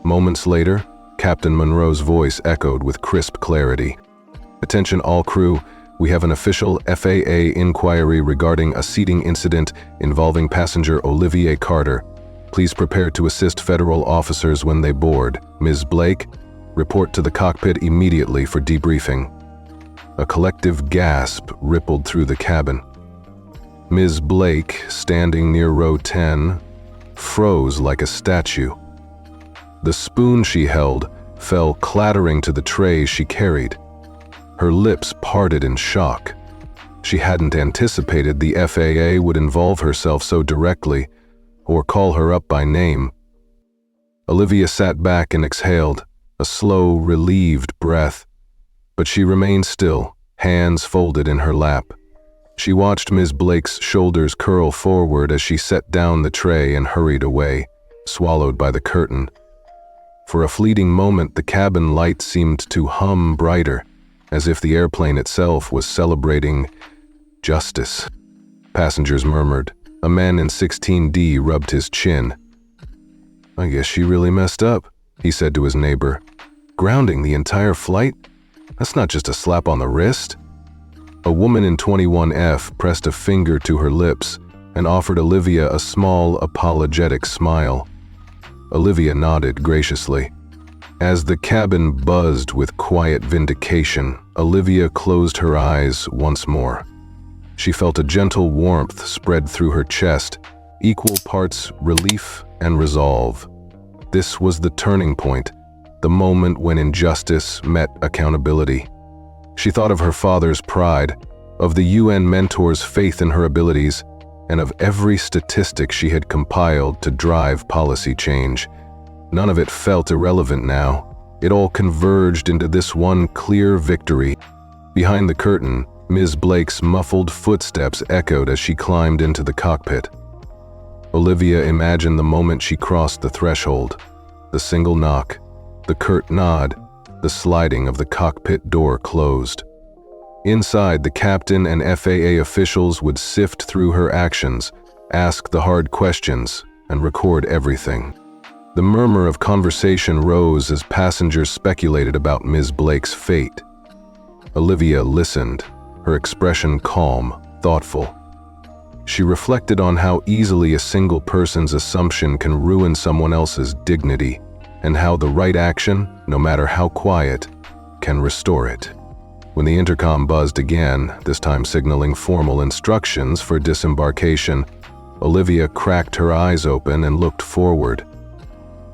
Moments later, Captain Monroe's voice echoed with crisp clarity. "Attention all crew, we have an official FAA inquiry regarding a seating incident involving passenger Olivia Carter. Please prepare to assist federal officers when they board. Ms. Blake, report to the cockpit immediately for debriefing." A collective gasp rippled through the cabin. Ms. Blake, standing near row 10, froze like a statue. The spoon she held fell clattering to the tray she carried. Her lips parted in shock. She hadn't anticipated the FAA would involve herself so directly or call her up by name. Olivia sat back and exhaled, a slow, relieved breath. But she remained still, hands folded in her lap. She watched Ms. Blake's shoulders curl forward as she set down the tray and hurried away, swallowed by the curtain. For a fleeting moment, the cabin light seemed to hum brighter, as if the airplane itself was celebrating justice. Passengers murmured. A man in 16D rubbed his chin. "I guess she really messed up," he said to his neighbor. "Grounding the entire flight? That's not just a slap on the wrist." A woman in 21F pressed a finger to her lips and offered Olivia a small, apologetic smile. Olivia nodded graciously. As the cabin buzzed with quiet vindication, Olivia closed her eyes once more. She felt a gentle warmth spread through her chest, equal parts relief and resolve. This was the turning point, the moment when injustice met accountability. She thought of her father's pride, of the UN mentor's faith in her abilities, and of every statistic she had compiled to drive policy change. None of it felt irrelevant now. It all converged into this one clear victory. Behind the curtain, Ms. Blake's muffled footsteps echoed as she climbed into the cockpit. Olivia imagined the moment she crossed the threshold. The single knock, the curt nod, the sliding of the cockpit door closed. Inside, the captain and FAA officials would sift through her actions, ask the hard questions, and record everything. The murmur of conversation rose as passengers speculated about Ms. Blake's fate. Olivia listened, her expression calm, thoughtful. She reflected on how easily a single person's assumption can ruin someone else's dignity, and how the right action, no matter how quiet, can restore it. When the intercom buzzed again, this time signaling formal instructions for disembarkation, Olivia cracked her eyes open and looked forward.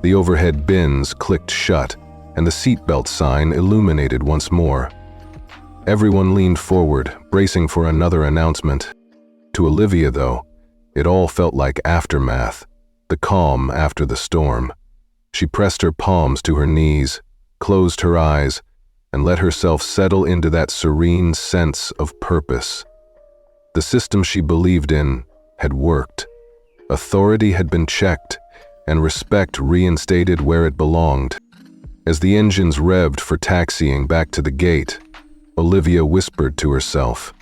The overhead bins clicked shut, and the seatbelt sign illuminated once more. Everyone leaned forward, bracing for another announcement. To Olivia, though, it all felt like aftermath, the calm after the storm. She pressed her palms to her knees, closed her eyes, and let herself settle into that serene sense of purpose. The system she believed in had worked. Authority had been checked, and respect reinstated where it belonged. As the engines revved for taxiing back to the gate, Olivia whispered to herself,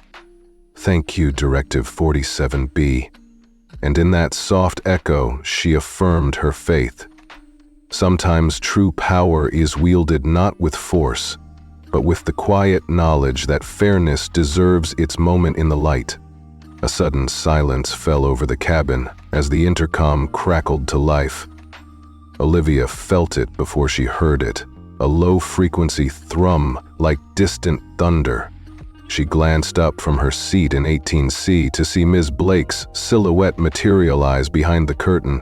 "Thank you, Directive 47B." And in that soft echo, she affirmed her faith. Sometimes true power is wielded not with force, but with the quiet knowledge that fairness deserves its moment in the light. A sudden silence fell over the cabin as the intercom crackled to life. Olivia felt it before she heard it, a low-frequency thrum like distant thunder. She glanced up from her seat in 18C to see Ms. Blake's silhouette materialize behind the curtain.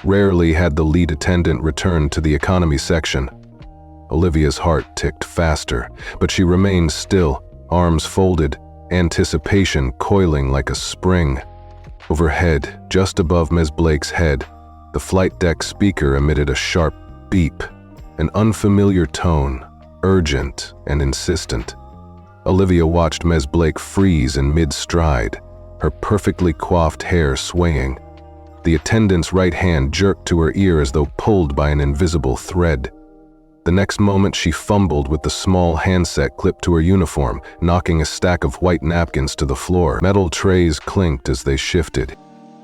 Rarely had the lead attendant returned to the economy section. Olivia's heart ticked faster, but she remained still, arms folded, anticipation coiling like a spring. Overhead, just above Ms. Blake's head, the flight deck speaker emitted a sharp beep, an unfamiliar tone, urgent and insistent. Olivia watched Ms. Blake freeze in mid-stride, her perfectly coiffed hair swaying. The attendant's right hand jerked to her ear as though pulled by an invisible thread. The next moment she fumbled with the small handset clipped to her uniform, knocking a stack of white napkins to the floor. Metal trays clinked as they shifted.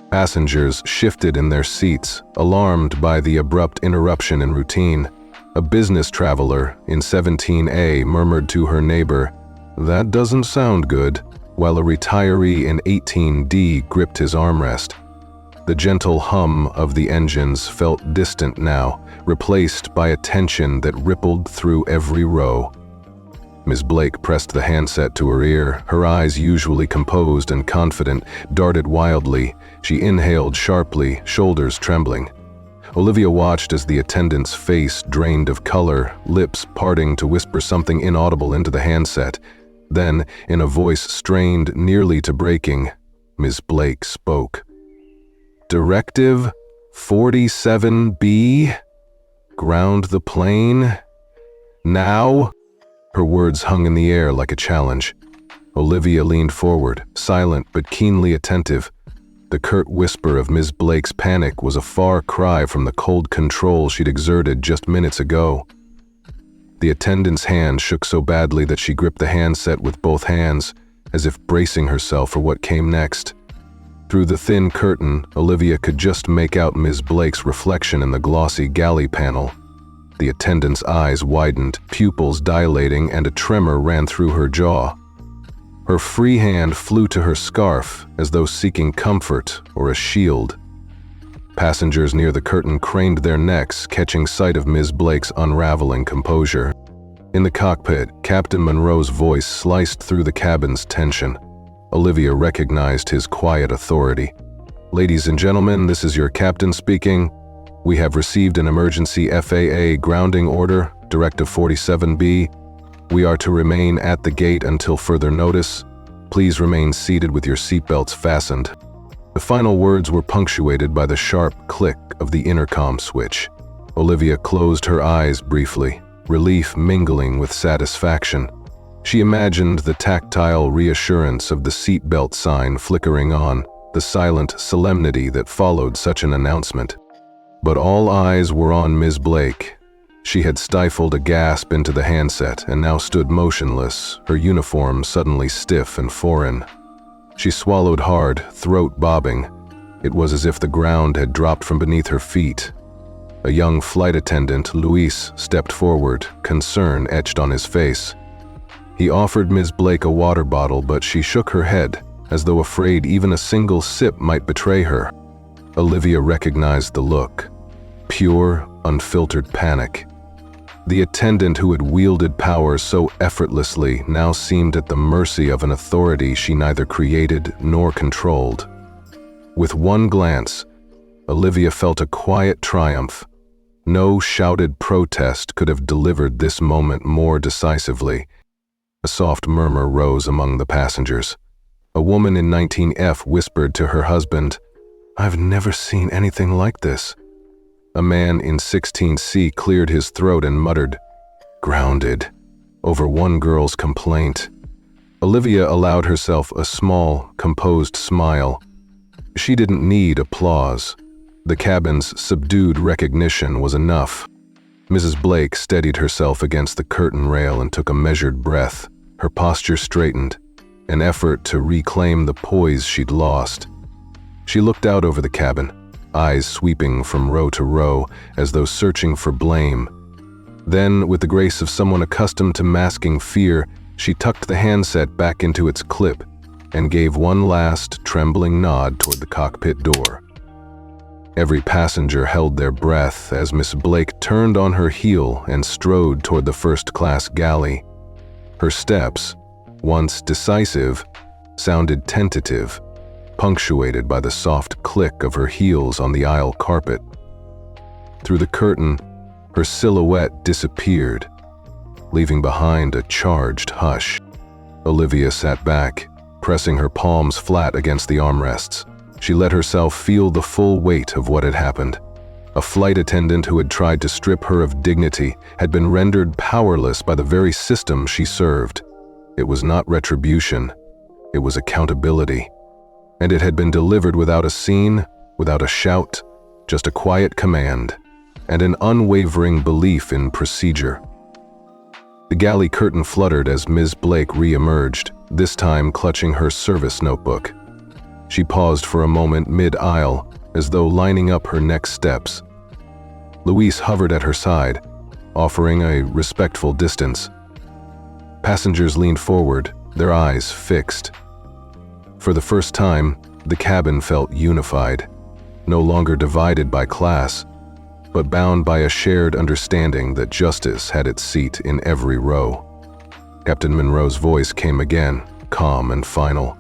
Passengers shifted in their seats, alarmed by the abrupt interruption in routine. A business traveler in 17A murmured to her neighbor, "That doesn't sound good," while a retiree in 18D gripped his armrest. The gentle hum of the engines felt distant now, replaced by a tension that rippled through every row. Ms. Blake pressed the handset to her ear. Her eyes, usually composed and confident, darted wildly. She inhaled sharply, shoulders trembling. Olivia watched as the attendant's face drained of color, lips parting to whisper something inaudible into the handset. Then, in a voice strained nearly to breaking, Ms. Blake spoke. "Directive 47B? Ground the plane? Now?" Her words hung in the air like a challenge. Olivia leaned forward, silent but keenly attentive. The curt whisper of Ms. Blake's panic was a far cry from the cold control she'd exerted just minutes ago. The attendant's hand shook so badly that she gripped the handset with both hands, as if bracing herself for what came next. Through the thin curtain, Olivia could just make out Ms. Blake's reflection in the glossy galley panel. The attendant's eyes widened, pupils dilating, and a tremor ran through her jaw. Her free hand flew to her scarf, as though seeking comfort or a shield. Passengers near the curtain craned their necks, catching sight of Ms. Blake's unraveling composure. In the cockpit, Captain Monroe's voice sliced through the cabin's tension. Olivia recognized his quiet authority. "Ladies and gentlemen, this is your captain speaking. We have received an emergency FAA grounding order, Directive 47B. We are to remain at the gate until further notice. Please remain seated with your seatbelts fastened." The final words were punctuated by the sharp click of the intercom switch. Olivia closed her eyes briefly, relief mingling with satisfaction. She imagined the tactile reassurance of the seatbelt sign flickering on, the silent solemnity that followed such an announcement. But all eyes were on Ms. Blake. She had stifled a gasp into the handset and now stood motionless, her uniform suddenly stiff and foreign. She swallowed hard, throat bobbing. It was as if the ground had dropped from beneath her feet. A young flight attendant, Luis, stepped forward, concern etched on his face. He offered Ms. Blake a water bottle, but she shook her head, as though afraid even a single sip might betray her. Olivia recognized the look. Pure, unfiltered panic. The attendant who had wielded power so effortlessly now seemed at the mercy of an authority she neither created nor controlled. With one glance, Olivia felt a quiet triumph. No shouted protest could have delivered this moment more decisively. A soft murmur rose among the passengers. A woman in 19F whispered to her husband, "I've never seen anything like this." A man in 16C cleared his throat and muttered, "Grounded," over one girl's complaint. Olivia allowed herself a small, composed smile. She didn't need applause. The cabin's subdued recognition was enough. Mrs. Blake steadied herself against the curtain rail and took a measured breath. Her posture straightened, an effort to reclaim the poise she'd lost. She looked out over the cabin, eyes sweeping from row to row, as though searching for blame. Then, with the grace of someone accustomed to masking fear, she tucked the handset back into its clip and gave one last, trembling nod toward the cockpit door. Every passenger held their breath as Miss Blake turned on her heel and strode toward the first-class galley. Her steps, once decisive, sounded tentative, punctuated by the soft click of her heels on the aisle carpet. Through the curtain, her silhouette disappeared, leaving behind a charged hush. Olivia sat back, pressing her palms flat against the armrests. She let herself feel the full weight of what had happened. A flight attendant who had tried to strip her of dignity had been rendered powerless by the very system she served. It was not retribution, it was accountability. And it had been delivered without a scene, without a shout, just a quiet command, and an unwavering belief in procedure. The galley curtain fluttered as Ms. Blake re-emerged, this time clutching her service notebook. She paused for a moment mid-aisle, as though lining up her next steps. Louise hovered at her side, offering a respectful distance. Passengers leaned forward, their eyes fixed. For the first time, the cabin felt unified, no longer divided by class, but bound by a shared understanding that justice had its seat in every row. Captain Monroe's voice came again, calm and final.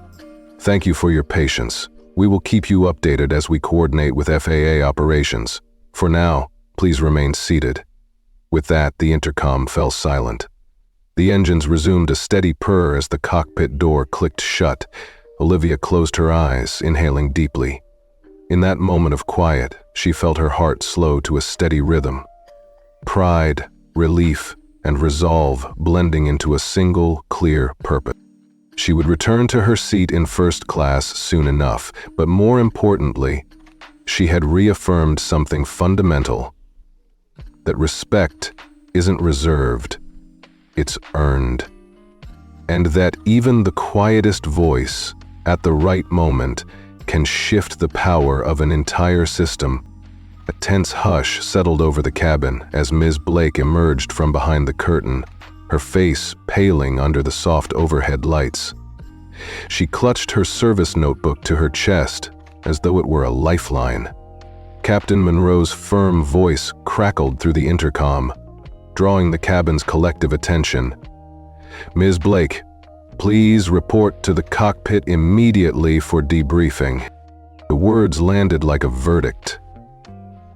"Thank you for your patience. We will keep you updated as we coordinate with FAA operations. For now, please remain seated." With that, the intercom fell silent. The engines resumed a steady purr as the cockpit door clicked shut. Olivia closed her eyes, inhaling deeply. In that moment of quiet, she felt her heart slow to a steady rhythm. Pride, relief, and resolve blending into a single, clear purpose. She would return to her seat in first class soon enough, but more importantly, she had reaffirmed something fundamental: that respect isn't reserved, it's earned. And that even the quietest voice, at the right moment, can shift the power of an entire system. A tense hush settled over the cabin as Ms. Blake emerged from behind the curtain, her face paling under the soft overhead lights. She clutched her service notebook to her chest as though it were a lifeline. Captain Monroe's firm voice crackled through the intercom, drawing the cabin's collective attention. "Ms. Blake, please report to the cockpit immediately for debriefing." The words landed like a verdict.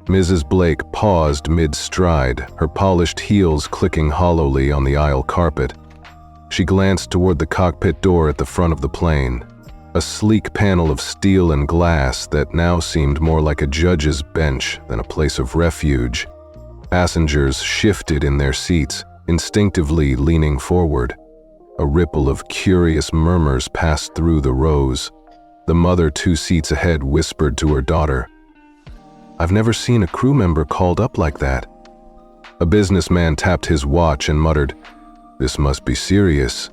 Mrs. Blake paused mid-stride, her polished heels clicking hollowly on the aisle carpet. She glanced toward the cockpit door at the front of the plane, a sleek panel of steel and glass that now seemed more like a judge's bench than a place of refuge. Passengers shifted in their seats, instinctively leaning forward. A ripple of curious murmurs passed through the rows. The mother 2 seats ahead whispered to her daughter, "I've never seen a crew member called up like that." A businessman tapped his watch and muttered, "This must be serious."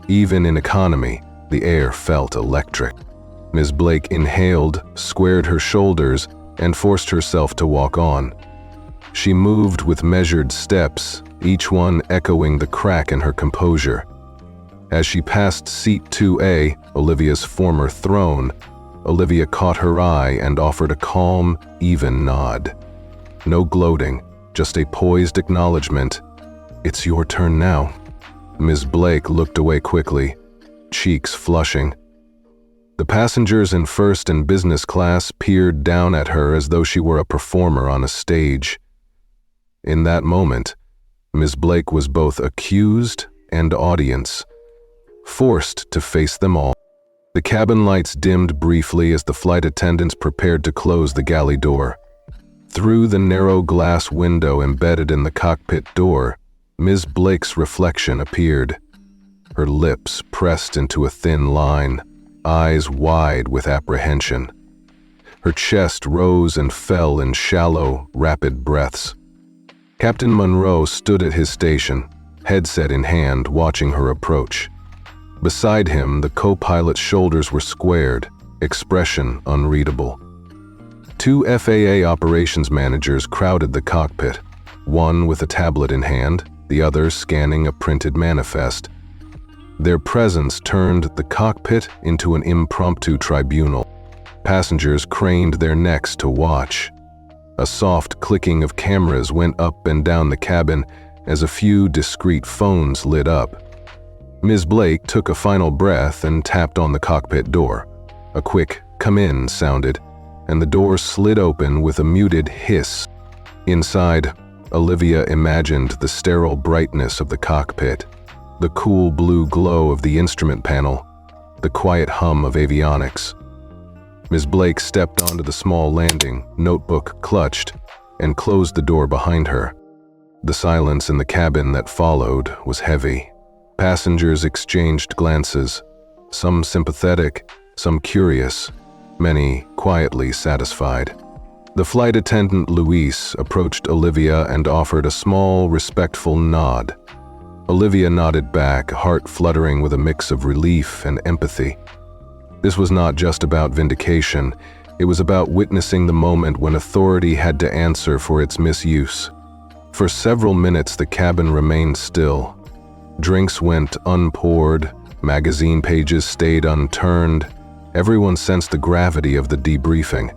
Even in economy, the air felt electric. Ms. Blake inhaled, squared her shoulders, and forced herself to walk on. She moved with measured steps, each one echoing the crack in her composure. As she passed seat 2A, Olivia's former throne, Olivia caught her eye and offered a calm, even nod. No gloating, just a poised acknowledgement. "It's your turn now." Ms. Blake looked away quickly, cheeks flushing. The passengers in first and business class peered down at her as though she were a performer on a stage. In that moment, Ms. Blake was both accused and audience, forced to face them all. The cabin lights dimmed briefly as the flight attendants prepared to close the galley door. Through the narrow glass window embedded in the cockpit door, Ms. Blake's reflection appeared. Her lips pressed into a thin line, eyes wide with apprehension. Her chest rose and fell in shallow, rapid breaths. Captain Monroe stood at his station, headset in hand, watching her approach. Beside him, the co-pilot's shoulders were squared, expression unreadable. 2 FAA operations managers crowded the cockpit, one with a tablet in hand, the other scanning a printed manifest. Their presence turned the cockpit into an impromptu tribunal. Passengers craned their necks to watch. A soft clicking of cameras went up and down the cabin as a few discreet phones lit up. Ms. Blake took a final breath and tapped on the cockpit door. A quick "come in" sounded, and the door slid open with a muted hiss. Inside, Olivia imagined the sterile brightness of the cockpit, the cool blue glow of the instrument panel, the quiet hum of avionics. Ms. Blake stepped onto the small landing, notebook clutched, and closed the door behind her. The silence in the cabin that followed was heavy. Passengers exchanged glances, some sympathetic, some curious, many quietly satisfied. The flight attendant Luis approached Olivia and offered a small, respectful nod. Olivia nodded back, heart fluttering with a mix of relief and empathy. This was not just about vindication, it was about witnessing the moment when authority had to answer for its misuse. For several minutes the cabin remained still. Drinks went unpoured, magazine pages stayed unturned. Everyone sensed the gravity of the debriefing.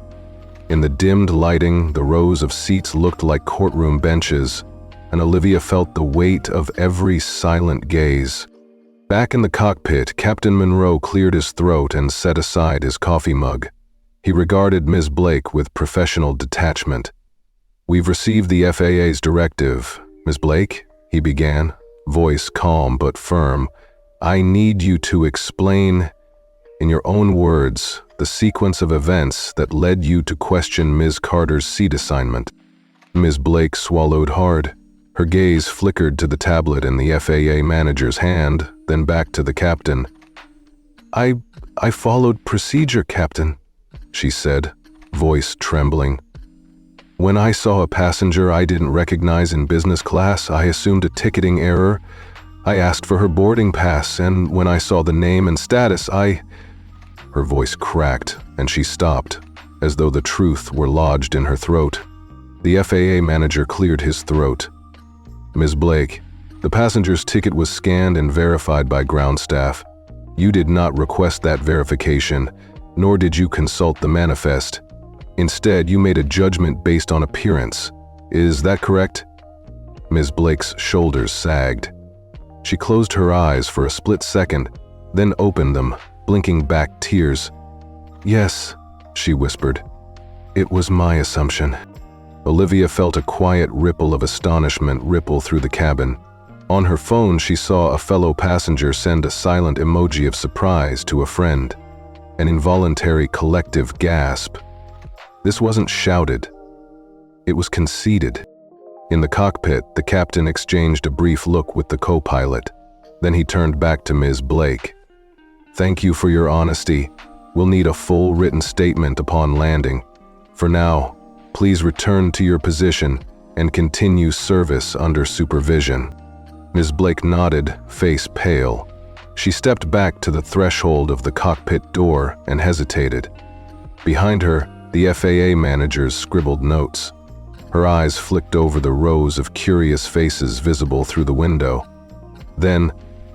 In the dimmed lighting, the rows of seats looked like courtroom benches, and Olivia felt the weight of every silent gaze. Back in the cockpit, Captain Monroe cleared his throat and set aside his coffee mug. He regarded Ms. Blake with professional detachment. "We've received the FAA's directive, Ms. Blake," he began, voice calm but firm. "I need you to explain, in your own words, the sequence of events that led you to question Ms. Carter's seat assignment." Ms. Blake swallowed hard. Her gaze flickered to the tablet in the FAA manager's hand, then back to the captain. I followed procedure, Captain," she said, voice trembling. "When I saw a passenger I didn't recognize in business class, I assumed a ticketing error. I asked for her boarding pass, and when I saw the name and status, Her voice cracked, and she stopped, as though the truth were lodged in her throat. The FAA manager cleared his throat. "Ms. Blake, the passenger's ticket was scanned and verified by ground staff. You did not request that verification, nor did you consult the manifest. Instead, you made a judgment based on appearance. Is that correct?" Ms. Blake's shoulders sagged. She closed her eyes for a split second, then opened them, blinking back tears. "Yes," she whispered. "It was my assumption." Olivia felt a quiet ripple of astonishment ripple through the cabin. On her phone, she saw a fellow passenger send a silent emoji of surprise to a friend. An involuntary collective gasp. This wasn't shouted. It was conceded. In the cockpit, the captain exchanged a brief look with the co-pilot. Then he turned back to Ms. Blake. "Thank you for your honesty. We'll need a full written statement upon landing. For now, please return to your position and continue service under supervision." Ms. Blake nodded, face pale. She stepped back to the threshold of the cockpit door and hesitated. Behind her, the FAA managers scribbled notes. Her eyes flicked over the rows of curious faces visible through the window. Then,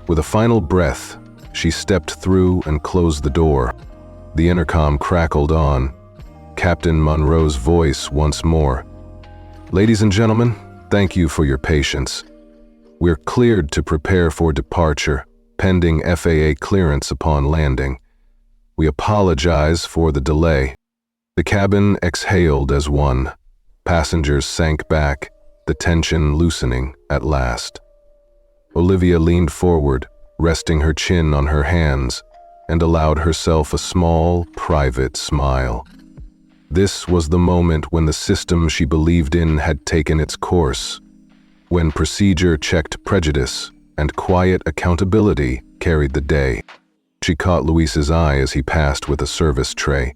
with a final breath, she stepped through and closed the door. The intercom crackled on. Captain Monroe's voice once more. "Ladies and gentlemen, thank you for your patience. We're cleared to prepare for departure, pending FAA clearance upon landing. We apologize for the delay." The cabin exhaled as one. Passengers sank back, the tension loosening at last. Olivia leaned forward, resting her chin on her hands, and allowed herself a small, private smile. This was the moment when the system she believed in had taken its course, when procedure checked prejudice and quiet accountability carried the day. She caught Luis's eye as he passed with a service tray.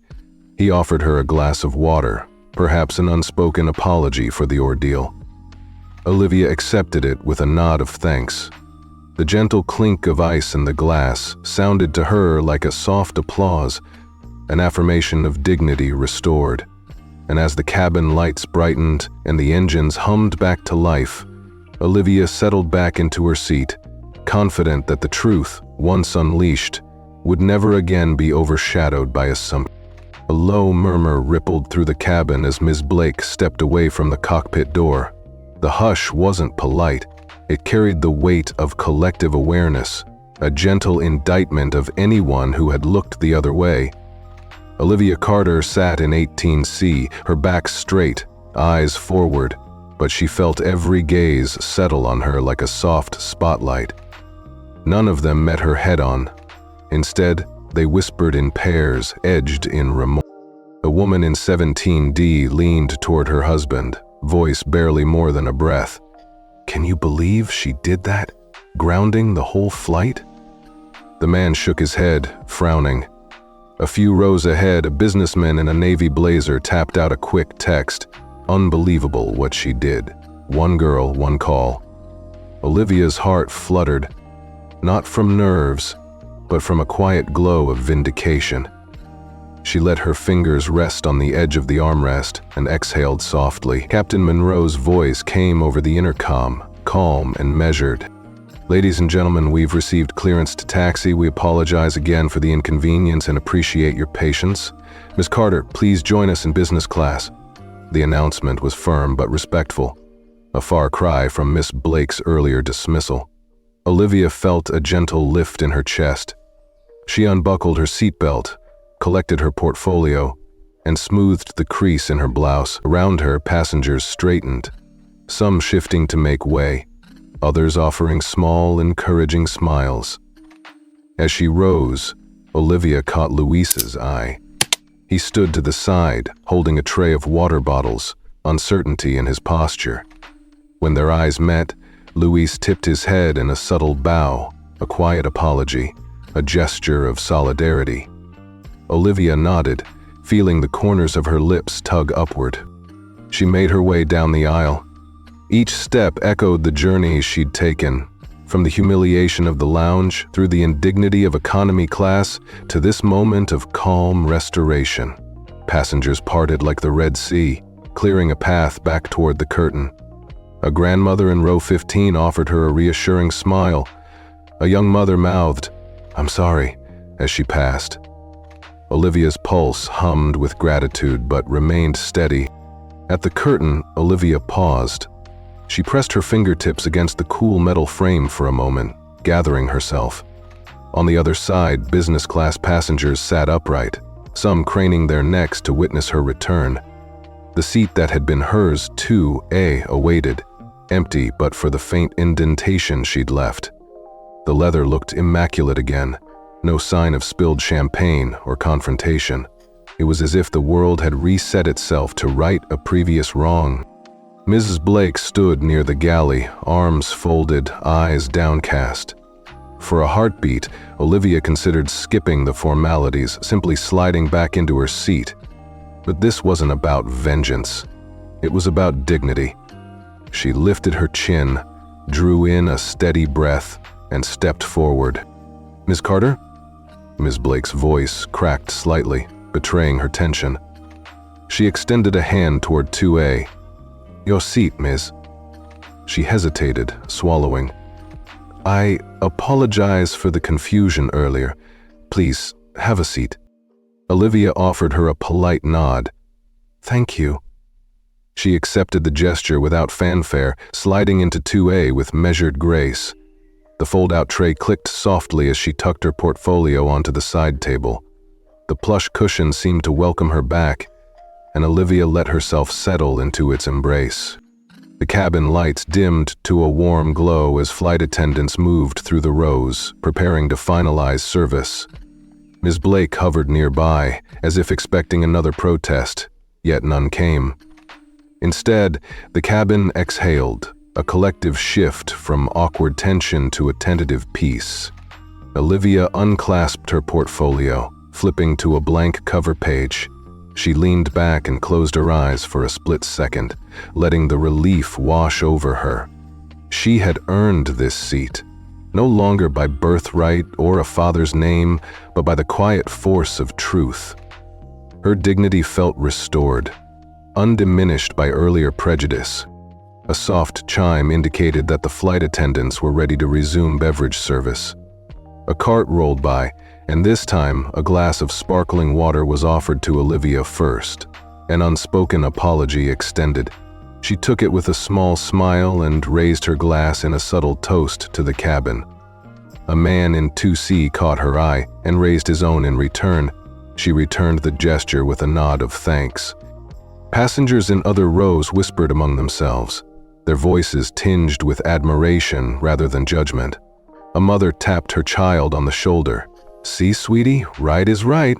He offered her a glass of water, perhaps an unspoken apology for the ordeal. Olivia accepted it with a nod of thanks. The gentle clink of ice in the glass sounded to her like a soft applause, an affirmation of dignity restored. And as the cabin lights brightened and the engines hummed back to life, Olivia settled back into her seat, confident that the truth, once unleashed, would never again be overshadowed by assumption. A low murmur rippled through the cabin as Ms. Blake stepped away from the cockpit door. The hush wasn't polite. It carried the weight of collective awareness. a gentle indictment of anyone who had looked the other way. Olivia Carter sat in 18C, her back straight, eyes forward, but she felt every gaze settle on her like a soft spotlight. None of them met her head-on. Instead, they whispered in pairs, edged in remorse. A woman in 17D leaned toward her husband, voice barely more than a breath. "Can you believe she did that? Grounding the whole flight?" The man shook his head, frowning. A few rows ahead, a businessman in a navy blazer tapped out a quick text. Unbelievable what she did. One girl, one call. Olivia's heart fluttered, not from nerves, but from a quiet glow of vindication. She let her fingers rest on the edge of the armrest and exhaled softly. Captain Monroe's voice came over the intercom, calm and measured. "Ladies and gentlemen, we've received clearance to taxi. We apologize again for the inconvenience and appreciate your patience. Miss Carter, please join us in business class." The announcement was firm but respectful, a far cry from Miss Blake's earlier dismissal. Olivia felt a gentle lift in her chest. She unbuckled her seatbelt, collected her portfolio, and smoothed the crease in her blouse. Around her, passengers straightened, some shifting to make way, others offering small, encouraging smiles. As she rose, Olivia caught Luis's eye. He stood to the side, holding a tray of water bottles, uncertainty in his posture. When their eyes met, Luis tipped his head in a subtle bow, a quiet apology, a gesture of solidarity. Olivia nodded, feeling the corners of her lips tug upward. She made her way down the aisle. Each step echoed the journey she'd taken, from the humiliation of the lounge, through the indignity of economy class, to this moment of calm restoration. Passengers parted like the Red Sea, clearing a path back toward the curtain. A grandmother in row 15 offered her a reassuring smile. A young mother mouthed, "I'm sorry," as she passed. Olivia's pulse hummed with gratitude but remained steady. At the curtain, Olivia paused. She pressed her fingertips against the cool metal frame for a moment, gathering herself. On the other side, business class passengers sat upright, some craning their necks to witness her return. The seat that had been hers, 2A, awaited, empty but for the faint indentation she'd left. The leather looked immaculate again, no sign of spilled champagne or confrontation. It was as if the world had reset itself to right a previous wrong. Mrs. Blake stood near the galley, arms folded, eyes downcast. For a heartbeat, Olivia considered skipping the formalities, simply sliding back into her seat. But this wasn't about vengeance. It was about dignity. She lifted her chin, drew in a steady breath, and stepped forward. "Miss Carter?" Ms. Blake's voice cracked slightly, betraying her tension. She extended a hand toward 2A. "Your seat, miss." She hesitated, swallowing. "I apologize for the confusion earlier. Please, have a seat." Olivia offered her a polite nod. "Thank you." She accepted the gesture without fanfare, sliding into 2A with measured grace. The fold-out tray clicked softly as she tucked her portfolio onto the side table. The plush cushion seemed to welcome her back, and Olivia let herself settle into its embrace. The cabin lights dimmed to a warm glow as flight attendants moved through the rows, preparing to finalize service. Ms. Blake hovered nearby, as if expecting another protest, yet none came. Instead, the cabin exhaled, a collective shift from awkward tension to a tentative peace. Olivia unclasped her portfolio, flipping to a blank cover page. She leaned back and closed her eyes for a split second, letting the relief wash over her. She had earned this seat, no longer by birthright or a father's name, but by the quiet force of truth. Her dignity felt restored, undiminished by earlier prejudice. A soft chime indicated that the flight attendants were ready to resume beverage service. A cart rolled by, and this time a glass of sparkling water was offered to Olivia first. An unspoken apology extended. She took it with a small smile and raised her glass in a subtle toast to the cabin. A man in 2C caught her eye and raised his own in return. She returned the gesture with a nod of thanks. Passengers in other rows whispered among themselves, their voices tinged with admiration rather than judgment. A mother tapped her child on the shoulder. "See, sweetie, right is right."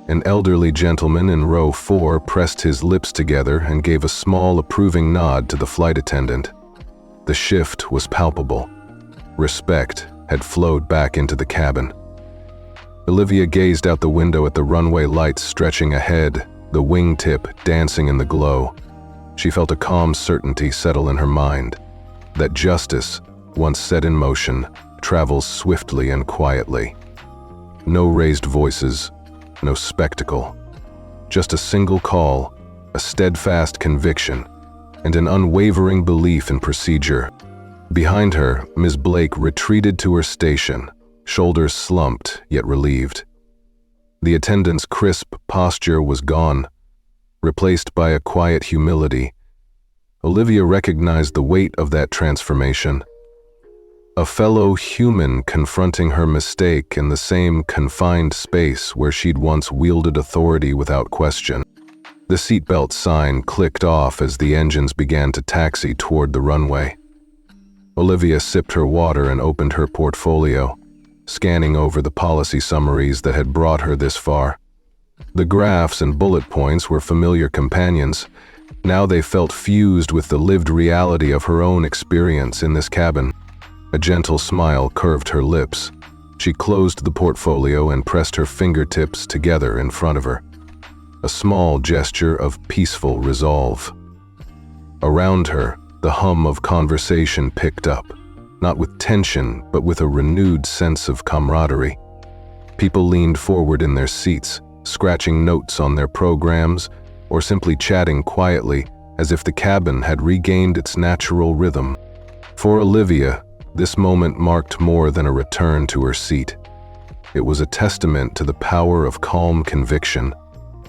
An elderly gentleman in row 4 pressed his lips together and gave a small approving nod to the flight attendant. The shift was palpable. Respect had flowed back into the cabin. Olivia gazed out the window at the runway lights stretching ahead, the wingtip dancing in the glow. She felt a calm certainty settle in her mind, that justice, once set in motion, travels swiftly and quietly. No raised voices, no spectacle. Just a single call, a steadfast conviction, and an unwavering belief in procedure. Behind her, Ms. Blake retreated to her station, shoulders slumped yet relieved. The attendant's crisp posture was gone, replaced by a quiet humility. Olivia recognized the weight of that transformation. A fellow human confronting her mistake in the same confined space where she'd once wielded authority without question. The seatbelt sign clicked off as the engines began to taxi toward the runway. Olivia sipped her water and opened her portfolio, scanning over the policy summaries that had brought her this far. The graphs and bullet points were familiar companions. Now they felt fused with the lived reality of her own experience in this cabin. A gentle smile curved her lips. She closed the portfolio and pressed her fingertips together in front of her. A small gesture of peaceful resolve. Around her, the hum of conversation picked up, not with tension, but with a renewed sense of camaraderie. People leaned forward in their seats, scratching notes on their programs, or simply chatting quietly as if the cabin had regained its natural rhythm. For Olivia, this moment marked more than a return to her seat. It was a testament to the power of calm conviction,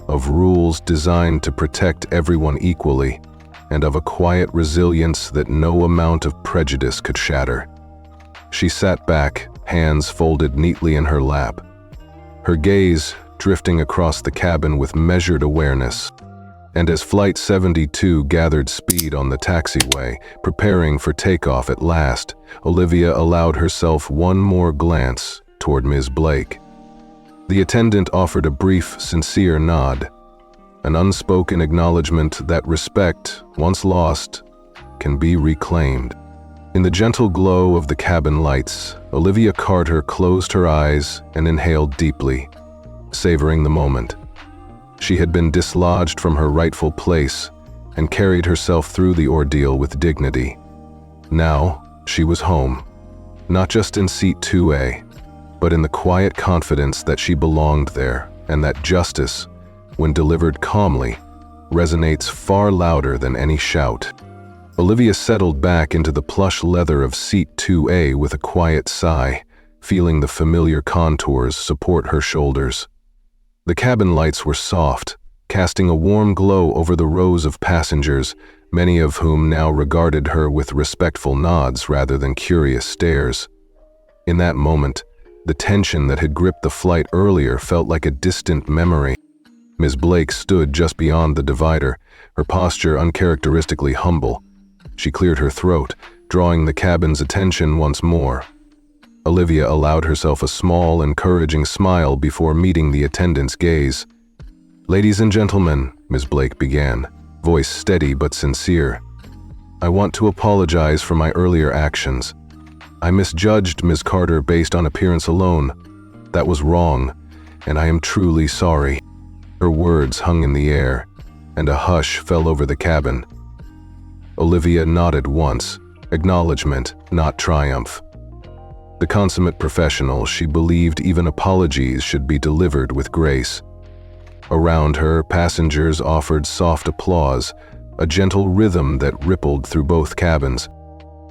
of rules designed to protect everyone equally, and of a quiet resilience that no amount of prejudice could shatter. She sat back, hands folded neatly in her lap, her gaze drifting across the cabin with measured awareness. And as Flight 72 gathered speed on the taxiway, preparing for takeoff at last, Olivia allowed herself one more glance toward Ms. Blake. The attendant offered a brief, sincere nod, an unspoken acknowledgement that respect, once lost, can be reclaimed. In the gentle glow of the cabin lights, Olivia Carter closed her eyes and inhaled deeply, savoring the moment. She had been dislodged from her rightful place and carried herself through the ordeal with dignity. Now, she was home, not just in seat 2A, but in the quiet confidence that she belonged there, and that justice, when delivered calmly, resonates far louder than any shout. Olivia settled back into the plush leather of seat 2A with a quiet sigh, feeling the familiar contours support her shoulders. The cabin lights were soft, casting a warm glow over the rows of passengers, many of whom now regarded her with respectful nods rather than curious stares. In that moment, the tension that had gripped the flight earlier felt like a distant memory. Ms. Blake stood just beyond the divider, her posture uncharacteristically humble. She cleared her throat, drawing the cabin's attention once more. Olivia allowed herself a small, encouraging smile before meeting the attendant's gaze. "Ladies and gentlemen," Ms. Blake began, voice steady but sincere, "I want to apologize for my earlier actions. I misjudged Ms. Carter based on appearance alone. That was wrong, and I am truly sorry." Her words hung in the air, and a hush fell over the cabin. Olivia nodded once, acknowledgement, not triumph. The consummate professional, she believed even apologies should be delivered with grace. Around her, passengers offered soft applause, a gentle rhythm that rippled through both cabins.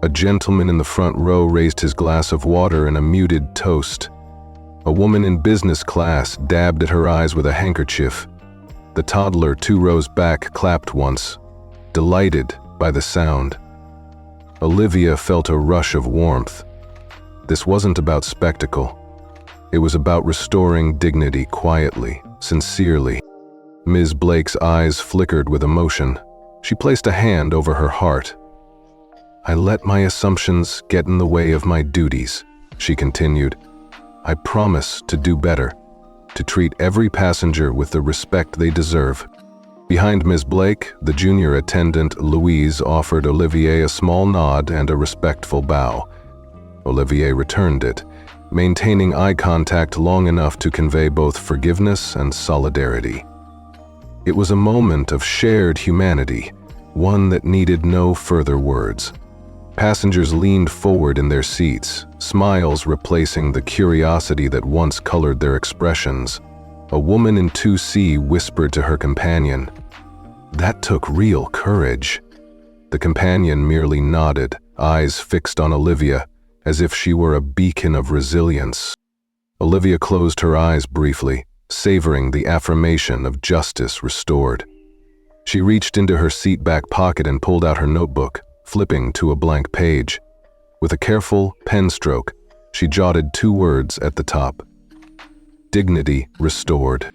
A gentleman in the front row raised his glass of water in a muted toast. A woman in business class dabbed at her eyes with a handkerchief. The toddler 2 rows back clapped once, delighted by the sound. Olivia felt a rush of warmth. This wasn't about spectacle. It was about restoring dignity quietly, sincerely. Ms. Blake's eyes flickered with emotion. She placed a hand over her heart. "I let my assumptions get in the way of my duties," she continued. "I promise to do better, to treat every passenger with the respect they deserve." Behind Ms. Blake, the junior attendant Louise offered Olivia a small nod and a respectful bow. Olivia returned it, maintaining eye contact long enough to convey both forgiveness and solidarity. It was a moment of shared humanity, one that needed no further words. Passengers leaned forward in their seats, smiles replacing the curiosity that once colored their expressions. A woman in 2C whispered to her companion, "That took real courage." The companion merely nodded, eyes fixed on Olivia, as if she were a beacon of resilience. Olivia closed her eyes briefly, savoring the affirmation of justice restored. She reached into her seat back pocket and pulled out her notebook, flipping to a blank page. With a careful pen stroke, she jotted 2 words at the top. "Dignity restored."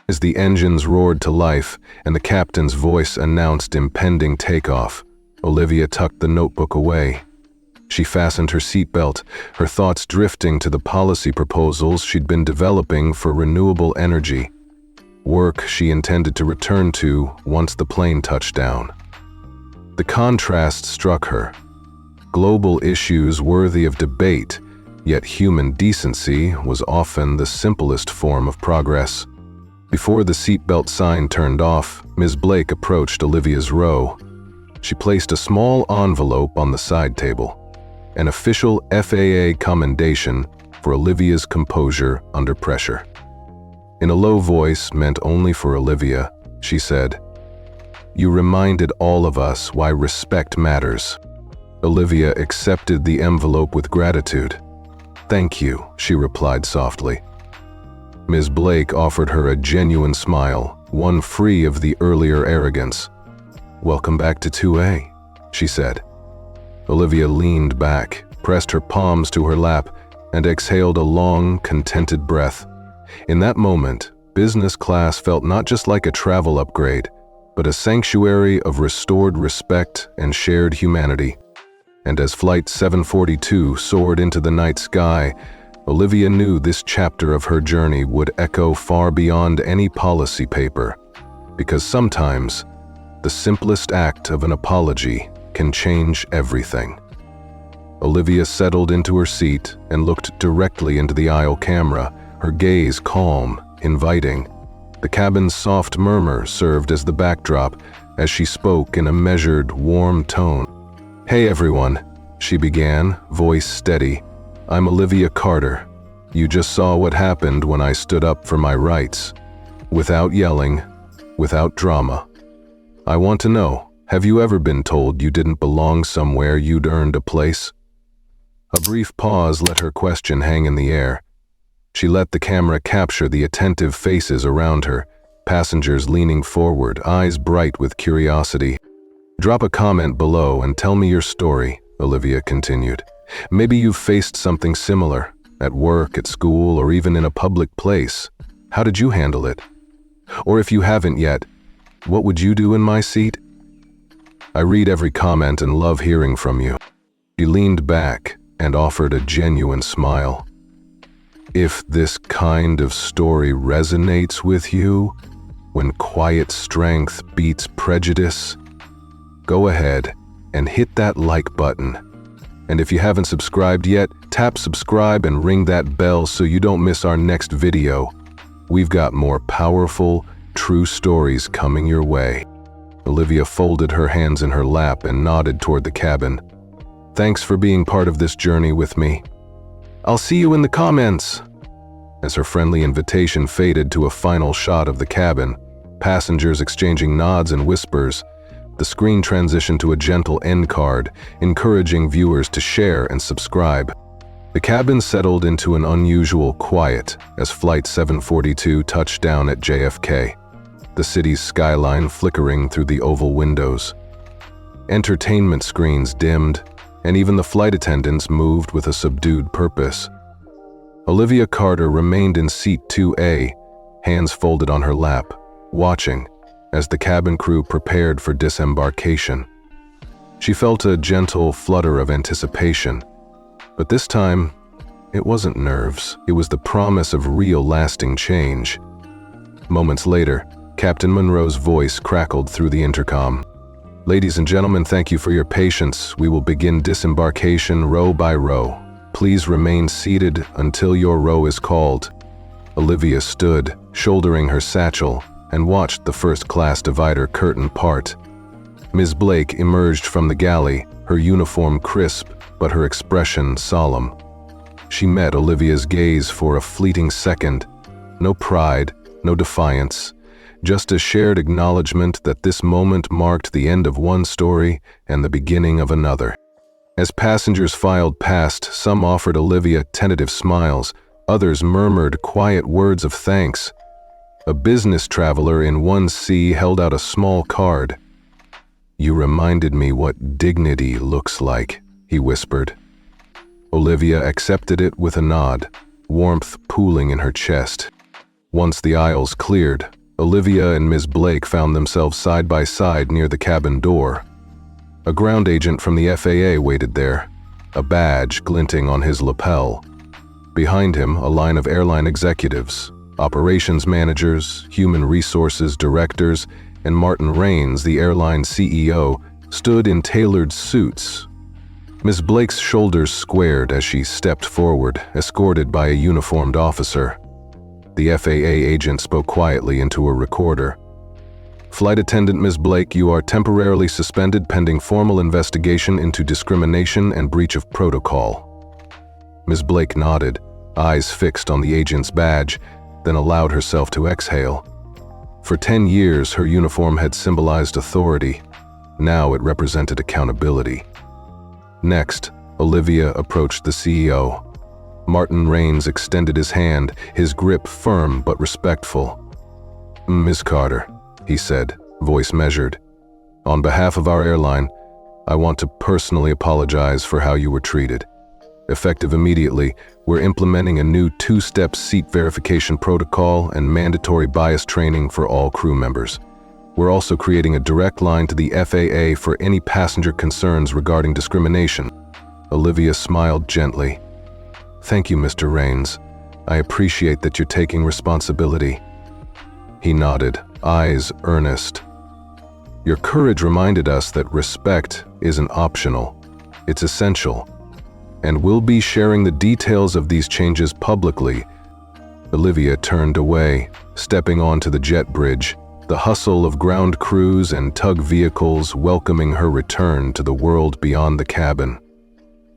As the engines roared to life and the captain's voice announced impending takeoff, Olivia tucked the notebook away. She fastened her seatbelt, her thoughts drifting to the policy proposals she'd been developing for renewable energy, work she intended to return to once the plane touched down. The contrast struck her. Global issues worthy of debate, yet human decency was often the simplest form of progress. Before the seatbelt sign turned off, Ms. Blake approached Olivia's row. She placed a small envelope on the side table, an official FAA commendation for Olivia's composure under pressure. In a low voice meant only for Olivia, she said, "You reminded all of us why respect matters." Olivia accepted the envelope with gratitude. "Thank you," she replied softly. Ms. Blake offered her a genuine smile, one free of the earlier arrogance. "Welcome back to 2A," she said. Olivia leaned back, pressed her palms to her lap, and exhaled a long, contented breath. In that moment, business class felt not just like a travel upgrade, but a sanctuary of restored respect and shared humanity. And as Flight 742 soared into the night sky, Olivia knew this chapter of her journey would echo far beyond any policy paper, because sometimes the simplest act of an apology can change everything. Olivia settled into her seat and looked directly into the aisle camera, her gaze calm, inviting. The cabin's soft murmur served as the backdrop as she spoke in a measured, warm tone. "Hey everyone," she began, voice steady. "I'm Olivia Carter. You just saw what happened when I stood up for my rights. Without yelling, without drama. I want to know, have you ever been told you didn't belong somewhere you'd earned a place?" A brief pause let her question hang in the air. She let the camera capture the attentive faces around her, passengers leaning forward, eyes bright with curiosity. "Drop a comment below and tell me your story," Olivia continued. "Maybe you've faced something similar, at work, at school, or even in a public place. How did you handle it? Or if you haven't yet, what would you do in my seat? I read every comment and love hearing from you." She leaned back and offered a genuine smile. "If this kind of story resonates with you, when quiet strength beats prejudice, go ahead and hit that like button. And if you haven't subscribed yet, tap subscribe and ring that bell so you don't miss our next video. We've got more powerful, true stories coming your way." Olivia folded her hands in her lap and nodded toward the cabin. "Thanks for being part of this journey with me. I'll see you in the comments." As her friendly invitation faded to a final shot of the cabin, passengers exchanging nods and whispers, the screen transitioned to a gentle end card, encouraging viewers to share and subscribe. The cabin settled into an unusual quiet as Flight 742 touched down at JFK, the city's skyline flickering through the oval windows. Entertainment screens dimmed, and even the flight attendants moved with a subdued purpose. Olivia Carter remained in seat 2A, hands folded on her lap, watching as the cabin crew prepared for disembarkation. She felt a gentle flutter of anticipation, but this time, it wasn't nerves. It was the promise of real lasting change. Moments later, Captain Monroe's voice crackled through the intercom. "Ladies and gentlemen, thank you for your patience. We will begin disembarkation row by row. Please remain seated until your row is called." Olivia stood, shouldering her satchel, and watched the first-class divider curtain part. Ms. Blake emerged from the galley, her uniform crisp, but her expression solemn. She met Olivia's gaze for a fleeting second. No pride, no defiance, just a shared acknowledgement that this moment marked the end of one story and the beginning of another. As passengers filed past, some offered Olivia tentative smiles, others murmured quiet words of thanks. A business traveler in 1C held out a small card. "You reminded me what dignity looks like," he whispered. Olivia accepted it with a nod, warmth pooling in her chest. Once the aisles cleared, Olivia and Ms. Blake found themselves side by side near the cabin door. A ground agent from the FAA waited there, a badge glinting on his lapel. Behind him, a line of airline executives, operations managers, human resources directors, and Martin Raines, the airline CEO, stood in tailored suits. Ms. Blake's shoulders squared as she stepped forward, escorted by a uniformed officer. The FAA agent spoke quietly into a recorder. "Flight attendant Ms. Blake, you are temporarily suspended pending formal investigation into discrimination and breach of protocol." Ms. Blake nodded, eyes fixed on the agent's badge, then allowed herself to exhale. For 10 years, her uniform had symbolized authority. Now it represented accountability. Next, Olivia approached the CEO. Martin Raines extended his hand, his grip firm but respectful. "Ms. Carter," he said, voice measured. "On behalf of our airline, I want to personally apologize for how you were treated. Effective immediately, we're implementing a new 2-step seat verification protocol and mandatory bias training for all crew members. We're also creating a direct line to the FAA for any passenger concerns regarding discrimination." Olivia smiled gently. "Thank you, Mr. Raines. I appreciate that you're taking responsibility." He nodded, eyes earnest. "Your courage reminded us that respect isn't optional. It's essential. And we'll be sharing the details of these changes publicly." Olivia turned away, stepping onto the jet bridge, the hustle of ground crews and tug vehicles welcoming her return to the world beyond the cabin.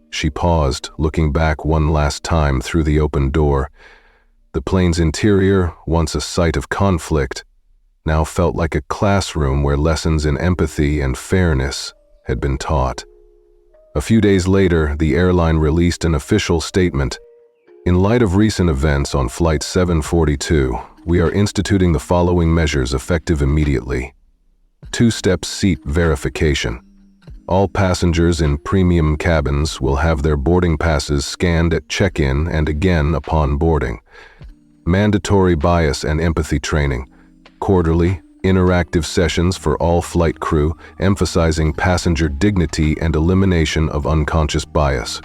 She paused, looking back one last time through the open door. The plane's interior, once a site of conflict, now felt like a classroom where lessons in empathy and fairness had been taught. A few days later, the airline released an official statement. "In light of recent events on Flight 742, we are instituting the following measures effective immediately. 2-step seat verification. All passengers in premium cabins will have their boarding passes scanned at check-in and again upon boarding. Mandatory bias and empathy training. Quarterly, interactive sessions for all flight crew emphasizing passenger dignity and elimination of unconscious bias.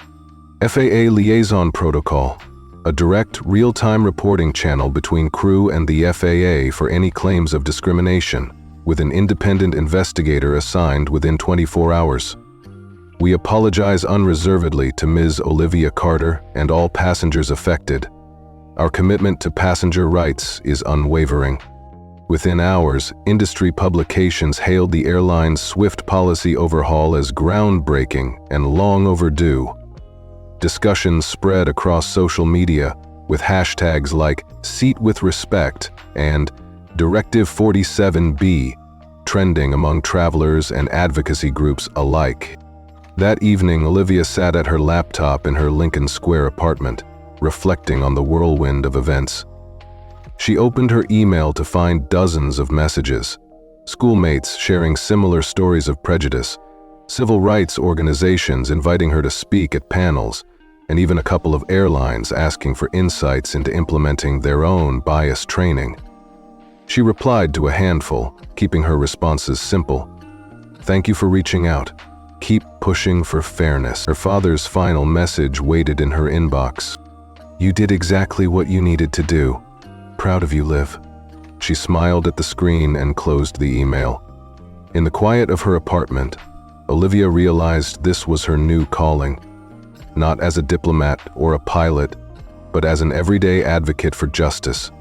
FAA Liaison Protocol. A direct, real-time reporting channel between crew and the FAA for any claims of discrimination, with an independent investigator assigned within 24 hours. We apologize unreservedly to Ms. Olivia Carter and all passengers affected. Our commitment to passenger rights is unwavering." Within hours, industry publications hailed the airline's swift policy overhaul as groundbreaking and long overdue. Discussions spread across social media, with hashtags like Seat with Respect and Directive 47B trending among travelers and advocacy groups alike. That evening, Olivia sat at her laptop in her Lincoln Square apartment, reflecting on the whirlwind of events. She opened her email to find dozens of messages, schoolmates sharing similar stories of prejudice, civil rights organizations inviting her to speak at panels, and even a couple of airlines asking for insights into implementing their own bias training. She replied to a handful, keeping her responses simple. "Thank you for reaching out. Keep pushing for fairness." Her father's final message waited in her inbox. "You did exactly what you needed to do. Proud of you, Liv." She smiled at the screen and closed the email. In the quiet of her apartment, Olivia realized this was her new calling. Not as a diplomat or a pilot, but as an everyday advocate for justice.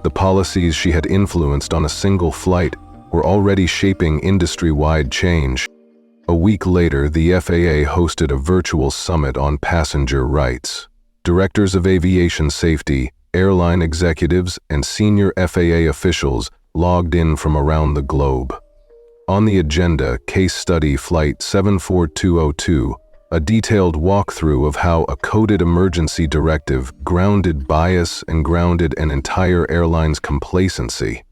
The policies she had influenced on a single flight were already shaping industry-wide change. A week later, the FAA hosted a virtual summit on passenger rights. Directors of aviation safety, airline executives, and senior FAA officials logged in from around the globe. On the agenda, case study Flight 74202, a detailed walkthrough of how a coded emergency directive grounded bias and grounded an entire airline's complacency.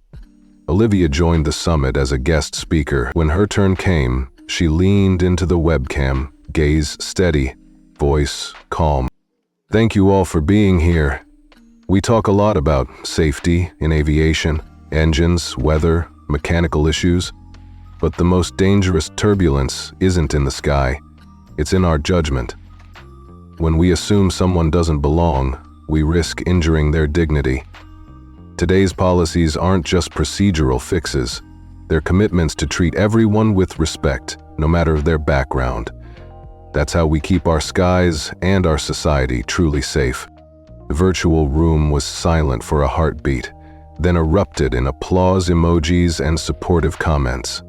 Olivia joined the summit as a guest speaker. When her turn came, she leaned into the webcam, gaze steady, voice calm. "Thank you all for being here. We talk a lot about safety in aviation, engines, weather, mechanical issues, but the most dangerous turbulence isn't in the sky. It's in our judgment. When we assume someone doesn't belong, we risk injuring their dignity. Today's policies aren't just procedural fixes. They're commitments to treat everyone with respect, no matter their background. That's how we keep our skies and our society truly safe." The virtual room was silent for a heartbeat, then erupted in applause emojis and supportive comments.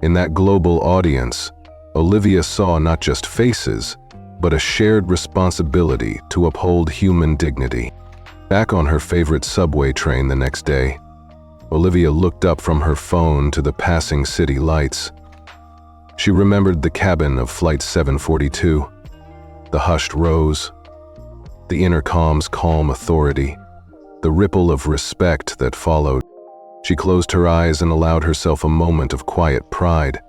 In that global audience, Olivia saw not just faces, but a shared responsibility to uphold human dignity. Back on her favorite subway train the next day, Olivia looked up from her phone to the passing city lights. She remembered the cabin of Flight 742, the hushed rows, the intercom's calm authority, the ripple of respect that followed. She closed her eyes and allowed herself a moment of quiet pride.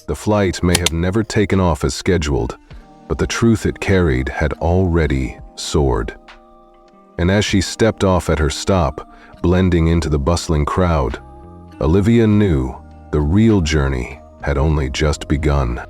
The flight may have never taken off as scheduled, but the truth it carried had already soared. And as she stepped off at her stop, blending into the bustling crowd, Olivia knew the real journey had only just begun.